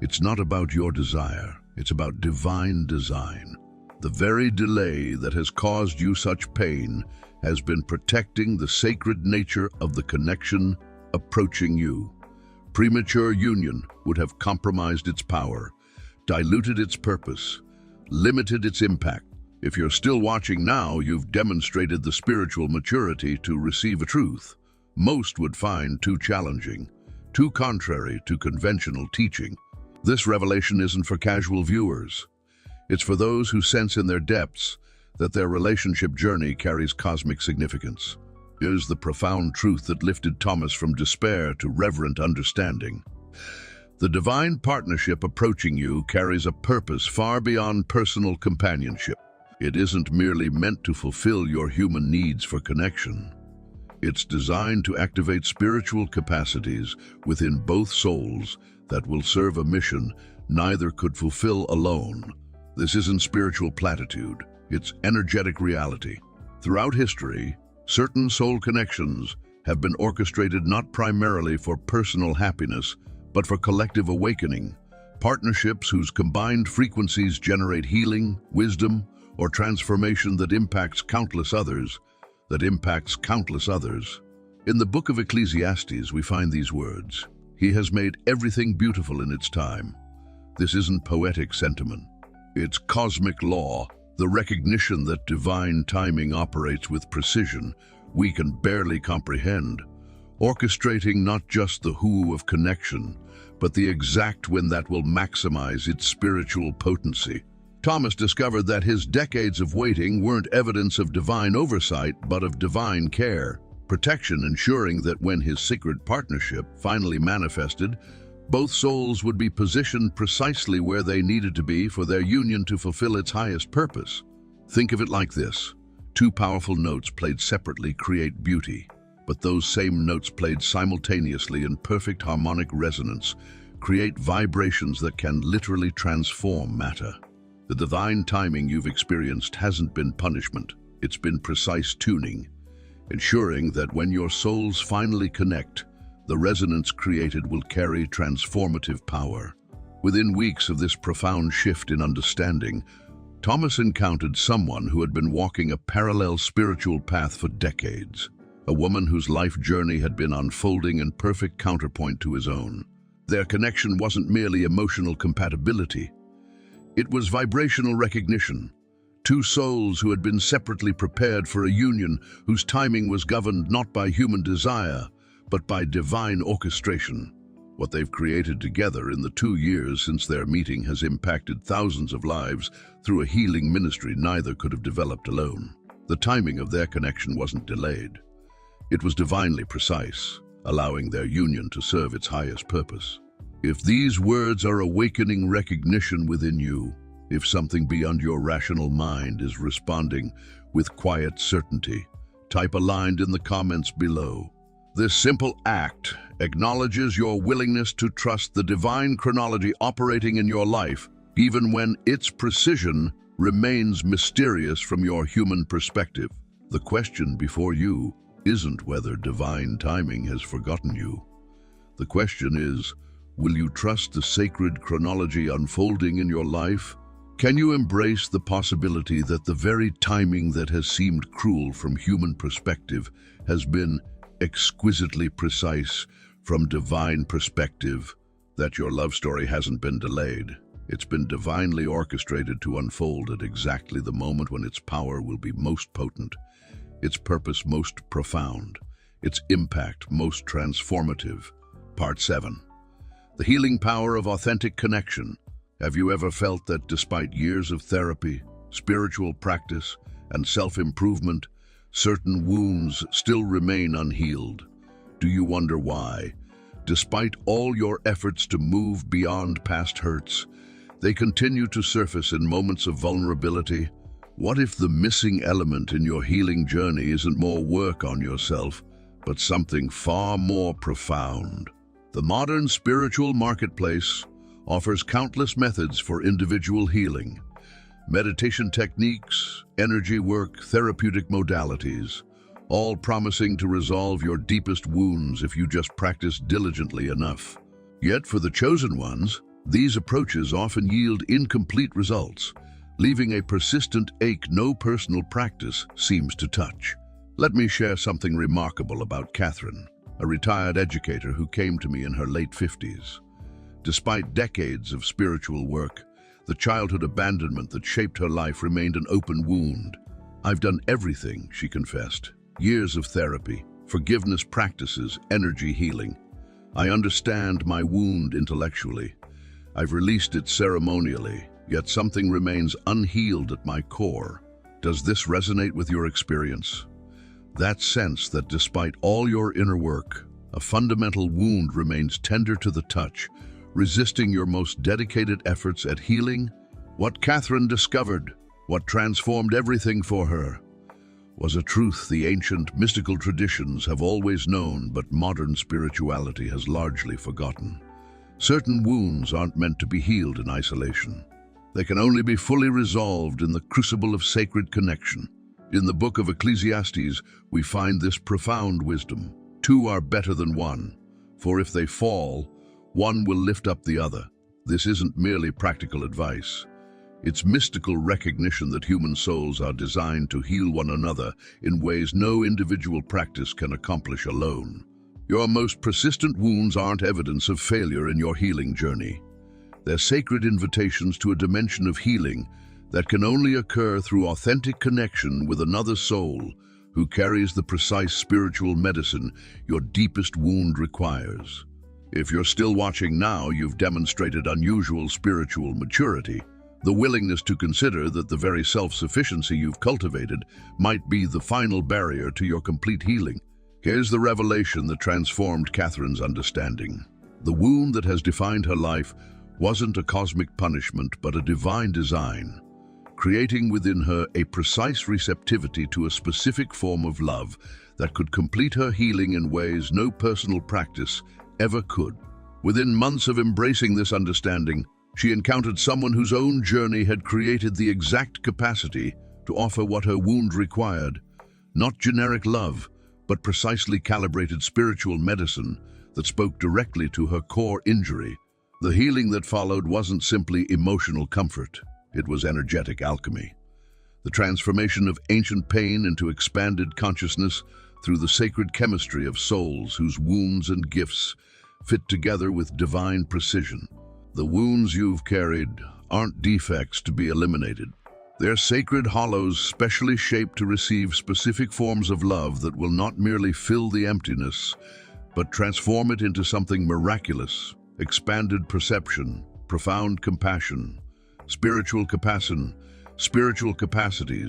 It's not about your desire. It's about divine design. The very delay that has caused you such pain has been protecting the sacred nature of the connection approaching you. Premature union would have compromised its power, diluted its purpose, limited its impact. If you're still watching now, you've demonstrated the spiritual maturity to receive a truth most would find too challenging, too contrary to conventional teaching. This revelation isn't for casual viewers. It's for those who sense in their depths that their relationship journey carries cosmic significance. Here's the profound truth that lifted Thomas from despair to reverent understanding. The divine partnership approaching you carries a purpose far beyond personal companionship. It isn't merely meant to fulfill your human needs for connection. It's designed to activate spiritual capacities within both souls that will serve a mission neither could fulfill alone. This isn't spiritual platitude, it's energetic reality. Throughout history, Certain soul connections have been orchestrated not primarily for personal happiness, but for collective awakening. Partnerships whose combined frequencies generate healing, wisdom, or transformation that impacts countless others. In the book of Ecclesiastes, we find these words: "He has made everything beautiful in its time." This isn't poetic sentiment. It's cosmic law, the recognition that divine timing operates with precision we can barely comprehend, orchestrating not just the who of connection, but the exact when that will maximize its spiritual potency. Thomas discovered that his decades of waiting weren't evidence of divine oversight, but of divine care, protection, ensuring that when his sacred partnership finally manifested, both souls would be positioned precisely where they needed to be for their union to fulfill its highest purpose. Think of it like this: two powerful notes played separately create beauty, but those same notes played simultaneously in perfect harmonic resonance create vibrations that can literally transform matter. The divine timing you've experienced hasn't been punishment, it's been precise tuning, ensuring that when your souls finally connect, the resonance created will carry transformative power. Within weeks of this profound shift in understanding, Thomas encountered someone who had been walking a parallel spiritual path for decades, a woman whose life journey had been unfolding in perfect counterpoint to his own. Their connection wasn't merely emotional compatibility, it was vibrational recognition. Two souls who had been separately prepared for a union whose timing was governed not by human desire, but by divine orchestration. What they've created together in the 2 years since their meeting has impacted thousands of lives through a healing ministry neither could have developed alone. The timing of their connection wasn't delayed. It was divinely precise, allowing their union to serve its highest purpose. If these words are awakening recognition within you, if something beyond your rational mind is responding with quiet certainty, type aligned in the comments below. This simple act acknowledges your willingness to trust the divine chronology operating in your life, even when its precision remains mysterious from your human perspective. The question before you isn't whether divine timing has forgotten you. The question is, will you trust the sacred chronology unfolding in your life? Can you embrace the possibility that the very timing that has seemed cruel from human perspective has been exquisitely precise from divine perspective, that your love story hasn't been delayed? It's been divinely orchestrated to unfold at exactly the moment when its power will be most potent, its purpose most profound, its impact most transformative. Part 7. The healing power of authentic connection. Have you ever felt that despite years of therapy, spiritual practice, and self-improvement, certain wounds still remain unhealed? Do you wonder why? Despite all your efforts to move beyond past hurts, they continue to surface in moments of vulnerability. What if the missing element in your healing journey isn't more work on yourself, but something far more profound? The modern spiritual marketplace offers countless methods for individual healing. Meditation techniques, energy work, therapeutic modalities, all promising to resolve your deepest wounds if you just practice diligently enough. Yet for the chosen ones, these approaches often yield incomplete results, leaving a persistent ache no personal practice seems to touch. Let me share something remarkable about Catherine, a retired educator who came to me in her late 50s. Despite decades of spiritual work, the childhood abandonment that shaped her life remained an open wound. "I've done everything," she confessed. "Years of therapy, forgiveness practices, energy healing. I understand my wound intellectually. I've released it ceremonially, yet something remains unhealed at my core. Does this resonate with your experience? That sense that despite all your inner work, a fundamental wound remains tender to the touch, resisting your most dedicated efforts at healing? What Catherine discovered, what transformed everything for her, was a truth the ancient mystical traditions have always known, but modern spirituality has largely forgotten. Certain wounds aren't meant to be healed in isolation. They can only be fully resolved in the crucible of sacred connection. In the book of Ecclesiastes, we find this profound wisdom. Two are better than one, for if they fall, one will lift up the other. This isn't merely practical advice. It's mystical recognition that human souls are designed to heal one another in ways no individual practice can accomplish alone. Your most persistent wounds aren't evidence of failure in your healing journey. They're sacred invitations to a dimension of healing that can only occur through authentic connection with another soul who carries the precise spiritual medicine your deepest wound requires. If you're still watching now, you've demonstrated unusual spiritual maturity, the willingness to consider that the very self-sufficiency you've cultivated might be the final barrier to your complete healing. Here's the revelation that transformed Catherine's understanding. The wound that has defined her life wasn't a cosmic punishment, but a divine design, creating within her a precise receptivity to a specific form of love that could complete her healing in ways no personal practice ever could. Within months of embracing this understanding, she encountered someone whose own journey had created the exact capacity to offer what her wound required, not generic love, but precisely calibrated spiritual medicine that spoke directly to her core injury. The healing that followed wasn't simply emotional comfort, it was energetic alchemy. The transformation of ancient pain into expanded consciousness through the sacred chemistry of souls whose wounds and gifts fit together with divine precision. The wounds you've carried aren't defects to be eliminated. They're sacred hollows specially shaped to receive specific forms of love that will not merely fill the emptiness, but transform it into something miraculous: expanded perception, profound compassion, spiritual capacities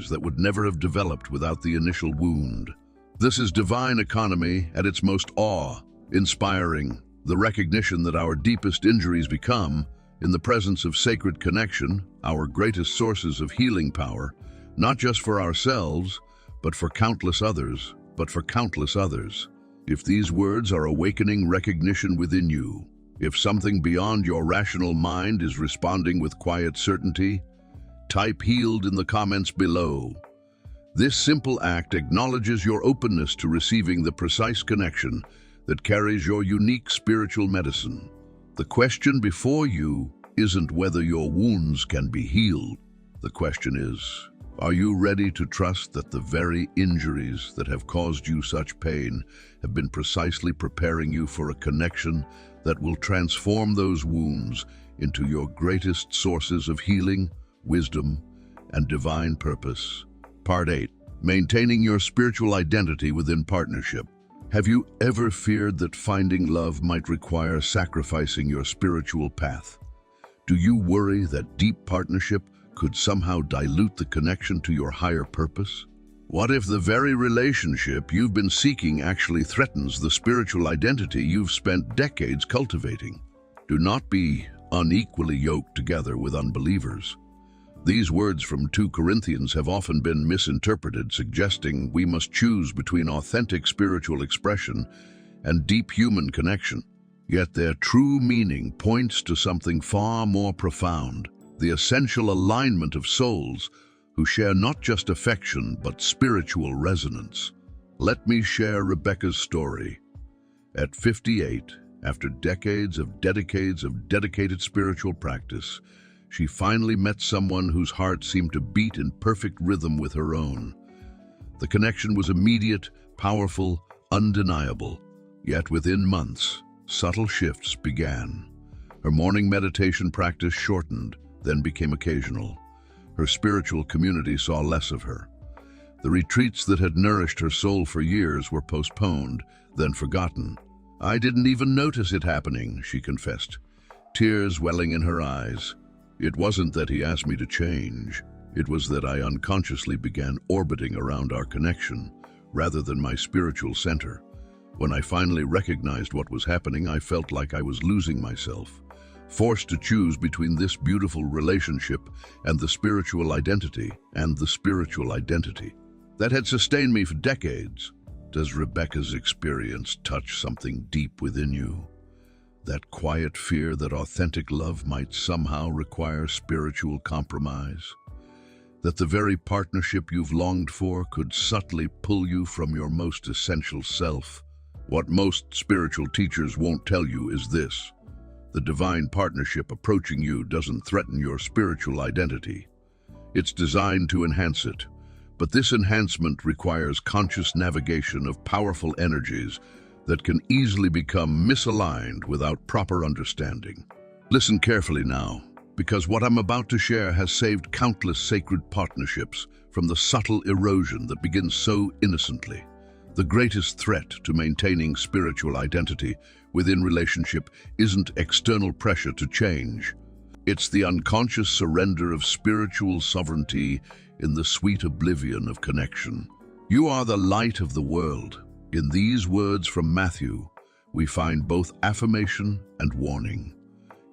that would never have developed without the initial wound. This is divine economy at its most awe-inspiring, the recognition that our deepest injuries become, in the presence of sacred connection, our greatest sources of healing power, not just for ourselves, but for countless others. If these words are awakening recognition within you, if something beyond your rational mind is responding with quiet certainty, type "healed" in the comments below. This simple act acknowledges your openness to receiving the precise connection that carries your unique spiritual medicine. The question before you isn't whether your wounds can be healed. The question is, are you ready to trust that the very injuries that have caused you such pain have been precisely preparing you for a connection that will transform those wounds into your greatest sources of healing, wisdom, and divine purpose? Part 8. Maintaining your spiritual identity within partnership. Have you ever feared that finding love might require sacrificing your spiritual path? Do you worry that deep partnership could somehow dilute the connection to your higher purpose? What if the very relationship you've been seeking actually threatens the spiritual identity you've spent decades cultivating? Do not be unequally yoked together with unbelievers. These words from 2 Corinthians have often been misinterpreted, suggesting we must choose between authentic spiritual expression and deep human connection. Yet their true meaning points to something far more profound: the essential alignment of souls who share not just affection but spiritual resonance. Let me share Rebecca's story. At 58, after decades of dedicated spiritual practice, she finally met someone whose heart seemed to beat in perfect rhythm with her own. The connection was immediate, powerful, undeniable. Yet within months, subtle shifts began. Her morning meditation practice shortened, then became occasional. Her spiritual community saw less of her. The retreats that had nourished her soul for years were postponed, then forgotten. "I didn't even notice it happening," she confessed, tears welling in her eyes. "It wasn't that he asked me to change. It was that I unconsciously began orbiting around our connection, rather than my spiritual center. When I finally recognized what was happening, I felt like I was losing myself, forced to choose between this beautiful relationship and the spiritual identity that had sustained me for decades." Does Rebecca's experience touch something deep within you? That quiet fear that authentic love might somehow require spiritual compromise? that the very partnership you've longed for could subtly pull you from your most essential self. What most spiritual teachers won't tell you is this: the divine partnership approaching you doesn't threaten your spiritual identity. It's designed to enhance it. But this enhancement requires conscious navigation of powerful energies that can easily become misaligned without proper understanding. Listen carefully now, because what I'm about to share has saved countless sacred partnerships from the subtle erosion that begins so innocently. The greatest threat to maintaining spiritual identity within relationship isn't external pressure to change. It's the unconscious surrender of spiritual sovereignty in the sweet oblivion of connection. You are the light of the world. In these words from Matthew, we find both affirmation and warning.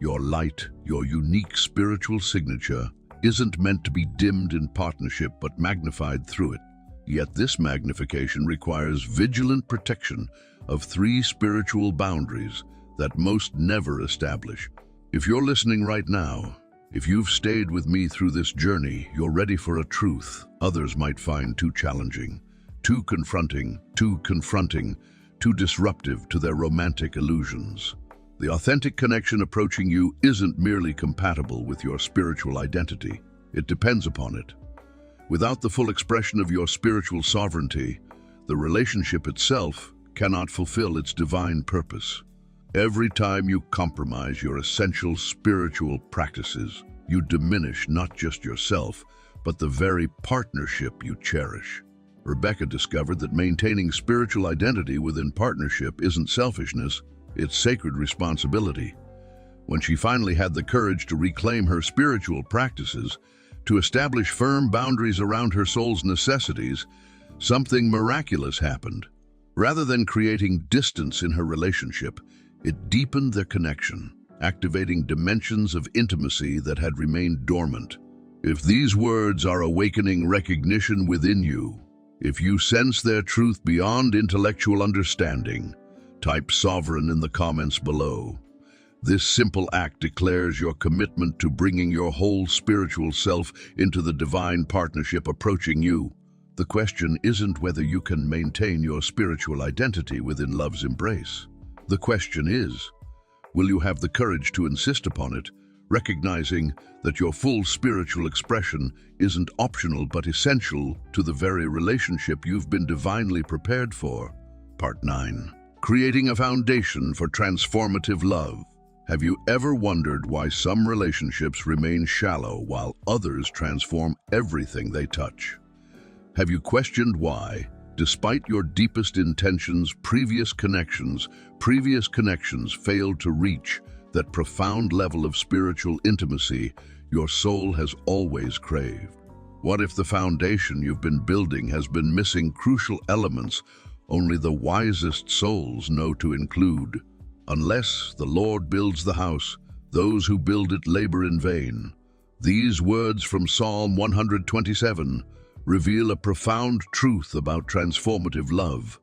Your light, your unique spiritual signature, isn't meant to be dimmed in partnership but magnified through it. Yet this magnification requires vigilant protection of three spiritual boundaries that most never establish. If you're listening right now, if you've stayed with me through this journey, you're ready for a truth others might find too challenging, too confronting, too disruptive to their romantic illusions. The authentic connection approaching you isn't merely compatible with your spiritual identity. It depends upon it. Without the full expression of your spiritual sovereignty, the relationship itself cannot fulfill its divine purpose. Every time you compromise your essential spiritual practices, you diminish not just yourself, but the very partnership you cherish. Rebecca discovered that maintaining spiritual identity within partnership isn't selfishness, it's sacred responsibility. When she finally had the courage to reclaim her spiritual practices, to establish firm boundaries around her soul's necessities, something miraculous happened. Rather than creating distance in her relationship, it deepened their connection, activating dimensions of intimacy that had remained dormant. If these words are awakening recognition within you, if you sense their truth beyond intellectual understanding, type sovereign in the comments below. This simple act declares your commitment to bringing your whole spiritual self into the divine partnership approaching you. The question isn't whether you can maintain your spiritual identity within love's embrace. The question is, will you have the courage to insist upon it, recognizing that your full spiritual expression isn't optional but essential to the very relationship you've been divinely prepared for? Part 9. Creating a foundation for transformative love. Have you ever wondered why some relationships remain shallow while others transform everything they touch? Have you questioned why, despite your deepest intentions, previous connections failed to reach that profound level of spiritual intimacy your soul has always craved? What if the foundation you've been building has been missing crucial elements only the wisest souls know to include? Unless the Lord builds the house, those who build it labor in vain. These words from Psalm 127 reveal a profound truth about transformative love.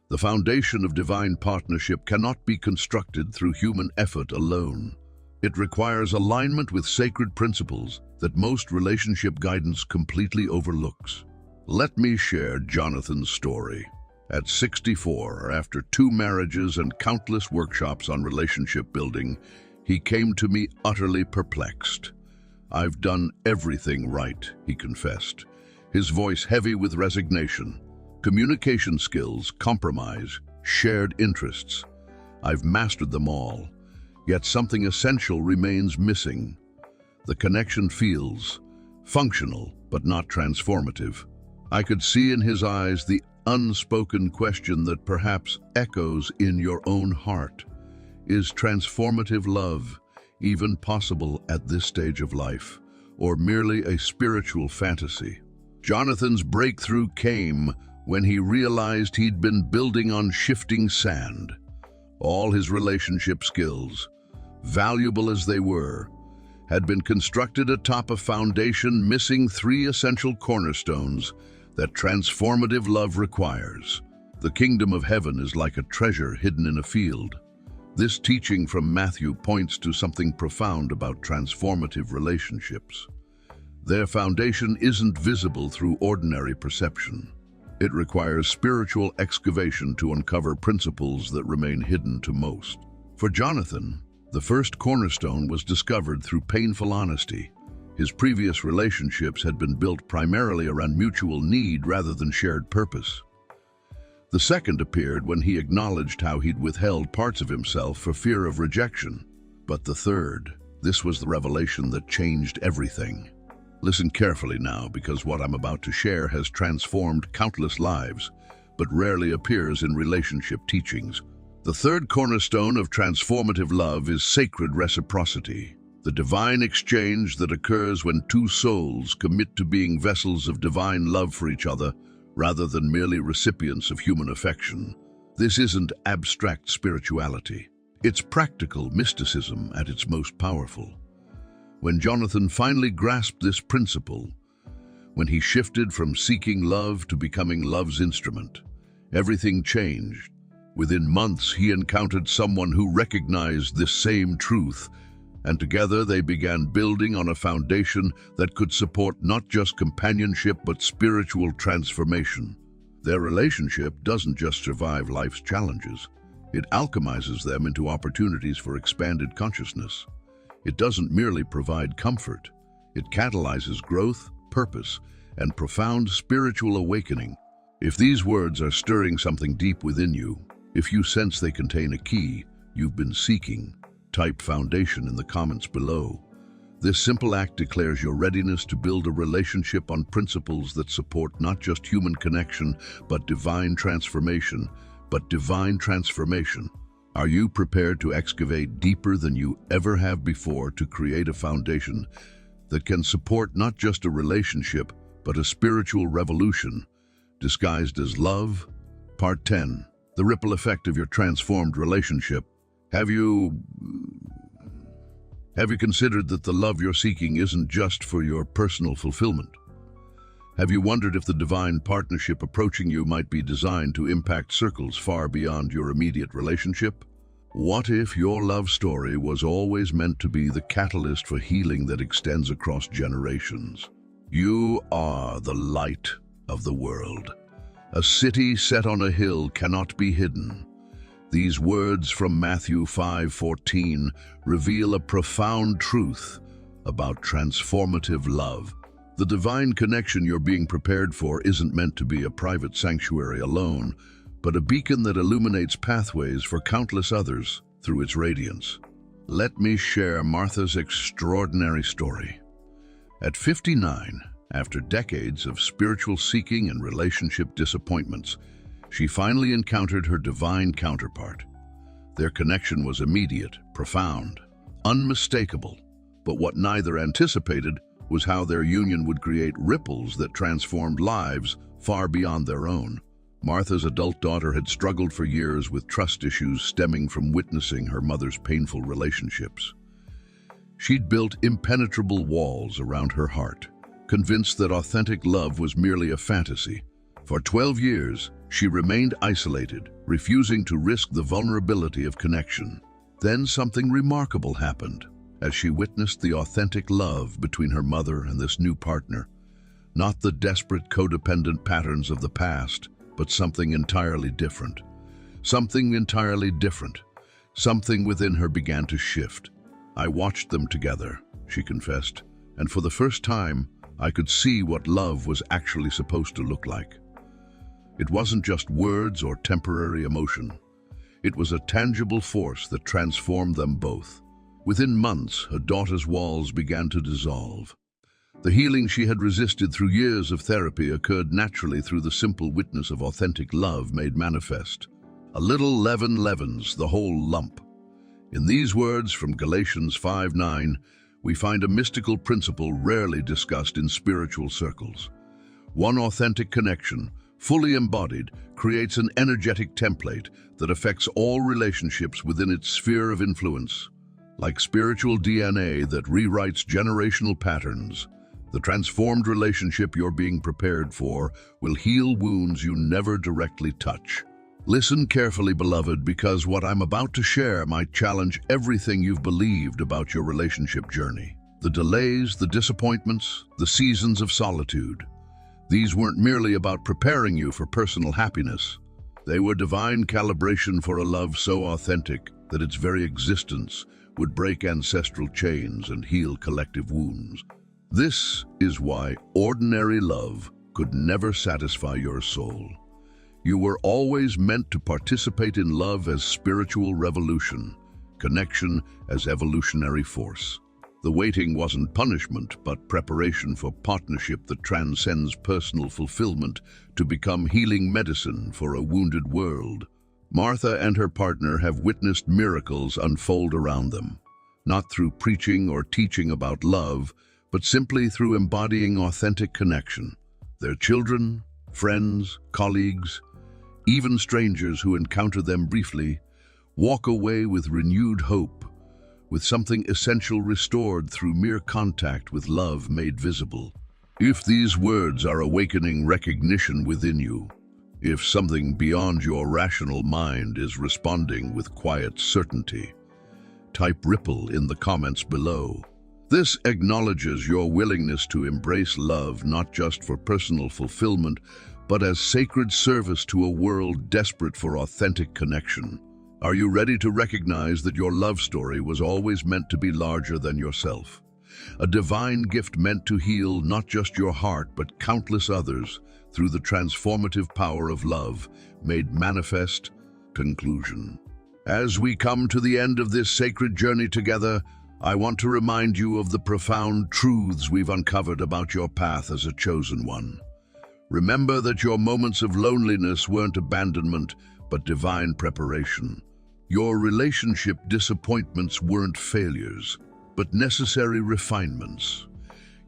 The foundation of divine partnership cannot be constructed through human effort alone. It requires alignment with sacred principles that most relationship guidance completely overlooks. Let me share Jonathan's story. At 64, after 2 marriages and countless workshops on relationship building, he came to me utterly perplexed. "I've done everything right," he confessed, his voice heavy with resignation. "Communication skills, compromise, shared interests. I've mastered them all, yet something essential remains missing. The connection feels functional, but not transformative." I could see in his eyes the unspoken question that perhaps echoes in your own heart. Is transformative love even possible at this stage of life, or merely a spiritual fantasy? Jonathan's breakthrough came when he realized he'd been building on shifting sand. All his relationship skills, valuable as they were, had been constructed atop a foundation missing 3 essential cornerstones that transformative love requires. The kingdom of heaven is like a treasure hidden in a field. This teaching from Matthew points to something profound about transformative relationships. Their foundation isn't visible through ordinary perception. It requires spiritual excavation to uncover principles that remain hidden to most. For Jonathan, the first cornerstone was discovered through painful honesty. His previous relationships had been built primarily around mutual need rather than shared purpose. The second appeared when he acknowledged how he'd withheld parts of himself for fear of rejection. But the third, this was the revelation that changed everything. Listen carefully now, because what I'm about to share has transformed countless lives, but rarely appears in relationship teachings. The third cornerstone of transformative love is sacred reciprocity, the divine exchange that occurs when two souls commit to being vessels of divine love for each other rather than merely recipients of human affection. This isn't abstract spirituality. It's practical mysticism at its most powerful. When Jonathan finally grasped this principle, when he shifted from seeking love to becoming love's instrument, everything changed. Within months, he encountered someone who recognized this same truth, and together they began building on a foundation that could support not just companionship but spiritual transformation. Their relationship doesn't just survive life's challenges, it alchemizes them into opportunities for expanded consciousness. It doesn't merely provide comfort, it catalyzes growth, purpose, and profound spiritual awakening. If these words are stirring something deep within you, if you sense they contain a key you've been seeking, type foundation in the comments below. This simple act declares your readiness to build a relationship on principles that support not just human connection, but divine transformation. Are you prepared to excavate deeper than you ever have before to create a foundation that can support not just a relationship, but a spiritual revolution disguised as love? Part 10. The ripple effect of your transformed relationship. Have you considered that the love you're seeking isn't just for your personal fulfillment? Have you wondered if the divine partnership approaching you might be designed to impact circles far beyond your immediate relationship? What if your love story was always meant to be the catalyst for healing that extends across generations? You are the light of the world. A city set on a hill cannot be hidden. These words from Matthew 5:14 reveal a profound truth about transformative love. The divine connection you're being prepared for isn't meant to be a private sanctuary alone, but a beacon that illuminates pathways for countless others through its radiance. Let me share Martha's extraordinary story. At 59, after decades of spiritual seeking and relationship disappointments, she finally encountered her divine counterpart. Their connection was immediate, profound, unmistakable, but what neither anticipated was how their union would create ripples that transformed lives far beyond their own. Martha's adult daughter had struggled for years with trust issues stemming from witnessing her mother's painful relationships. She'd built impenetrable walls around her heart, convinced that authentic love was merely a fantasy. For 12 years, she remained isolated, refusing to risk the vulnerability of connection. Then something remarkable happened as she witnessed the authentic love between her mother and this new partner. Not the desperate codependent patterns of the past, but something entirely different. Something entirely different. Something within her began to shift. I watched them together, she confessed, and for the first time, I could see what love was actually supposed to look like. It wasn't just words or temporary emotion. It was a tangible force that transformed them both. Within months, her daughter's walls began to dissolve. The healing she had resisted through years of therapy occurred naturally through the simple witness of authentic love made manifest. A little leaven leavens the whole lump. In these words from Galatians 5:9, we find a mystical principle rarely discussed in spiritual circles. One authentic connection, fully embodied, creates an energetic template that affects all relationships within its sphere of influence. Like spiritual DNA that rewrites generational patterns, the transformed relationship you're being prepared for will heal wounds you never directly touch. Listen carefully, beloved, because what I'm about to share might challenge everything you've believed about your relationship journey. The delays, the disappointments, the seasons of solitude. These weren't merely about preparing you for personal happiness. They were divine calibration for a love so authentic that its very existence would break ancestral chains and heal collective wounds. This is why ordinary love could never satisfy your soul. You were always meant to participate in love as spiritual revolution, connection as evolutionary force. The waiting wasn't punishment, but preparation for partnership that transcends personal fulfillment to become healing medicine for a wounded world. Martha and her partner have witnessed miracles unfold around them, not through preaching or teaching about love, but simply through embodying authentic connection. Their children, friends, colleagues, even strangers who encounter them briefly, walk away with renewed hope, with something essential restored through mere contact with love made visible. If these words are awakening recognition within you, if something beyond your rational mind is responding with quiet certainty, type ripple in the comments below. This acknowledges your willingness to embrace love not just for personal fulfillment, but as sacred service to a world desperate for authentic connection. Are you ready to recognize that your love story was always meant to be larger than yourself? A divine gift meant to heal not just your heart, but countless others through the transformative power of love made manifest. Conclusion. As we come to the end of this sacred journey together, I want to remind you of the profound truths we've uncovered about your path as a chosen one. Remember that your moments of loneliness weren't abandonment, but divine preparation. Your relationship disappointments weren't failures, but necessary refinements.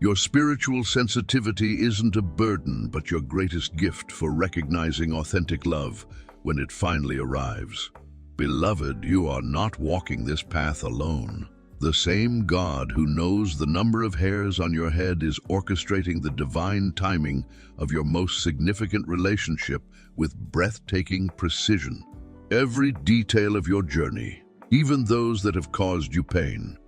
Your spiritual sensitivity isn't a burden, but your greatest gift for recognizing authentic love when it finally arrives. Beloved, you are not walking this path alone. The same God who knows the number of hairs on your head is orchestrating the divine timing of your most significant relationship with breathtaking precision. Every detail of your journey, even those that have caused you pain,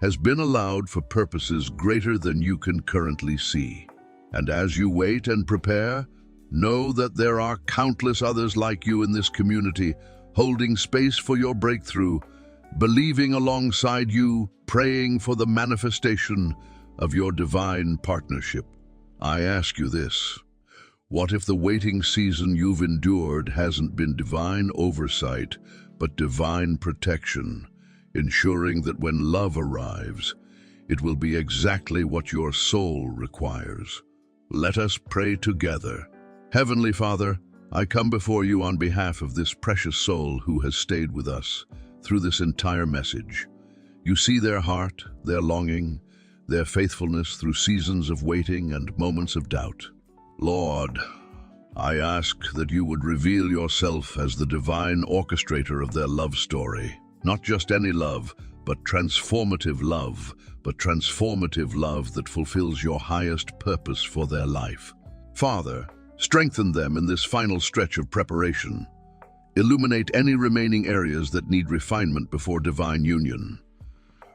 has been allowed for purposes greater than you can currently see. And as you wait and prepare, know that there are countless others like you in this community, holding space for your breakthrough, believing alongside you, praying for the manifestation of your divine partnership. I ask you this: what if the waiting season you've endured hasn't been divine oversight, but divine protection, ensuring that when love arrives, it will be exactly what your soul requires? Let us pray together. Heavenly Father, I come before you on behalf of this precious soul who has stayed with us through this entire message. You see their heart, their longing, their faithfulness through seasons of waiting and moments of doubt. Lord, I ask that you would reveal yourself as the divine orchestrator of their love story. Not just any love, but transformative love that fulfills your highest purpose for their life. Father, strengthen them in this final stretch of preparation. Illuminate any remaining areas that need refinement before divine union.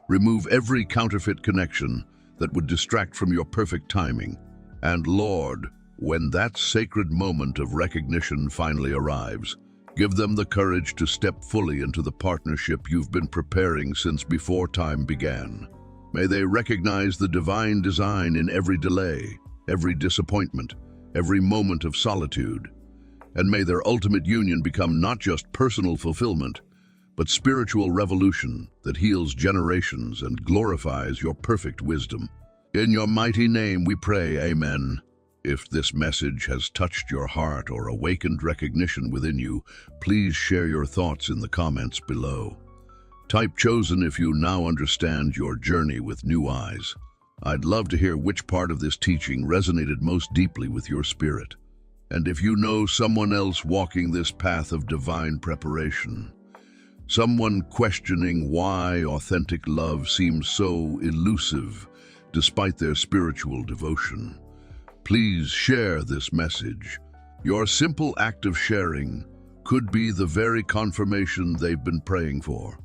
Remove every counterfeit connection that would distract from your perfect timing. And Lord, when that sacred moment of recognition finally arrives, give them the courage to step fully into the partnership you've been preparing since before time began. May they recognize the divine design in every delay, every disappointment, every moment of solitude. And may their ultimate union become not just personal fulfillment, but spiritual revolution that heals generations and glorifies your perfect wisdom. In your mighty name we pray, Amen. If this message has touched your heart or awakened recognition within you, please share your thoughts in the comments below. Type chosen if you now understand your journey with new eyes. I'd love to hear which part of this teaching resonated most deeply with your spirit. And if you know someone else walking this path of divine preparation, someone questioning why authentic love seems so elusive despite their spiritual devotion, please share this message. Your simple act of sharing could be the very confirmation they've been praying for,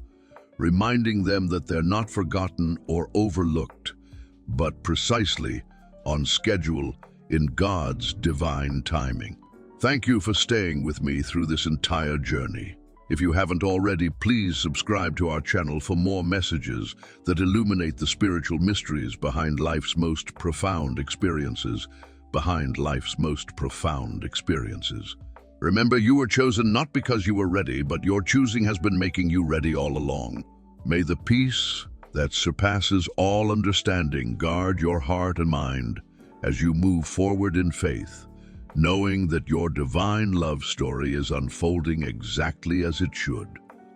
reminding them that they're not forgotten or overlooked, but precisely on schedule in God's divine timing. Thank you for staying with me through this entire journey. If you haven't already, please subscribe to our channel for more messages that illuminate the spiritual mysteries behind life's most profound experiences. Remember, you were chosen not because you were ready, but your choosing has been making you ready all along. May the peace that surpasses all understanding guard your heart and mind as you move forward in faith, knowing that your divine love story is unfolding exactly as it should.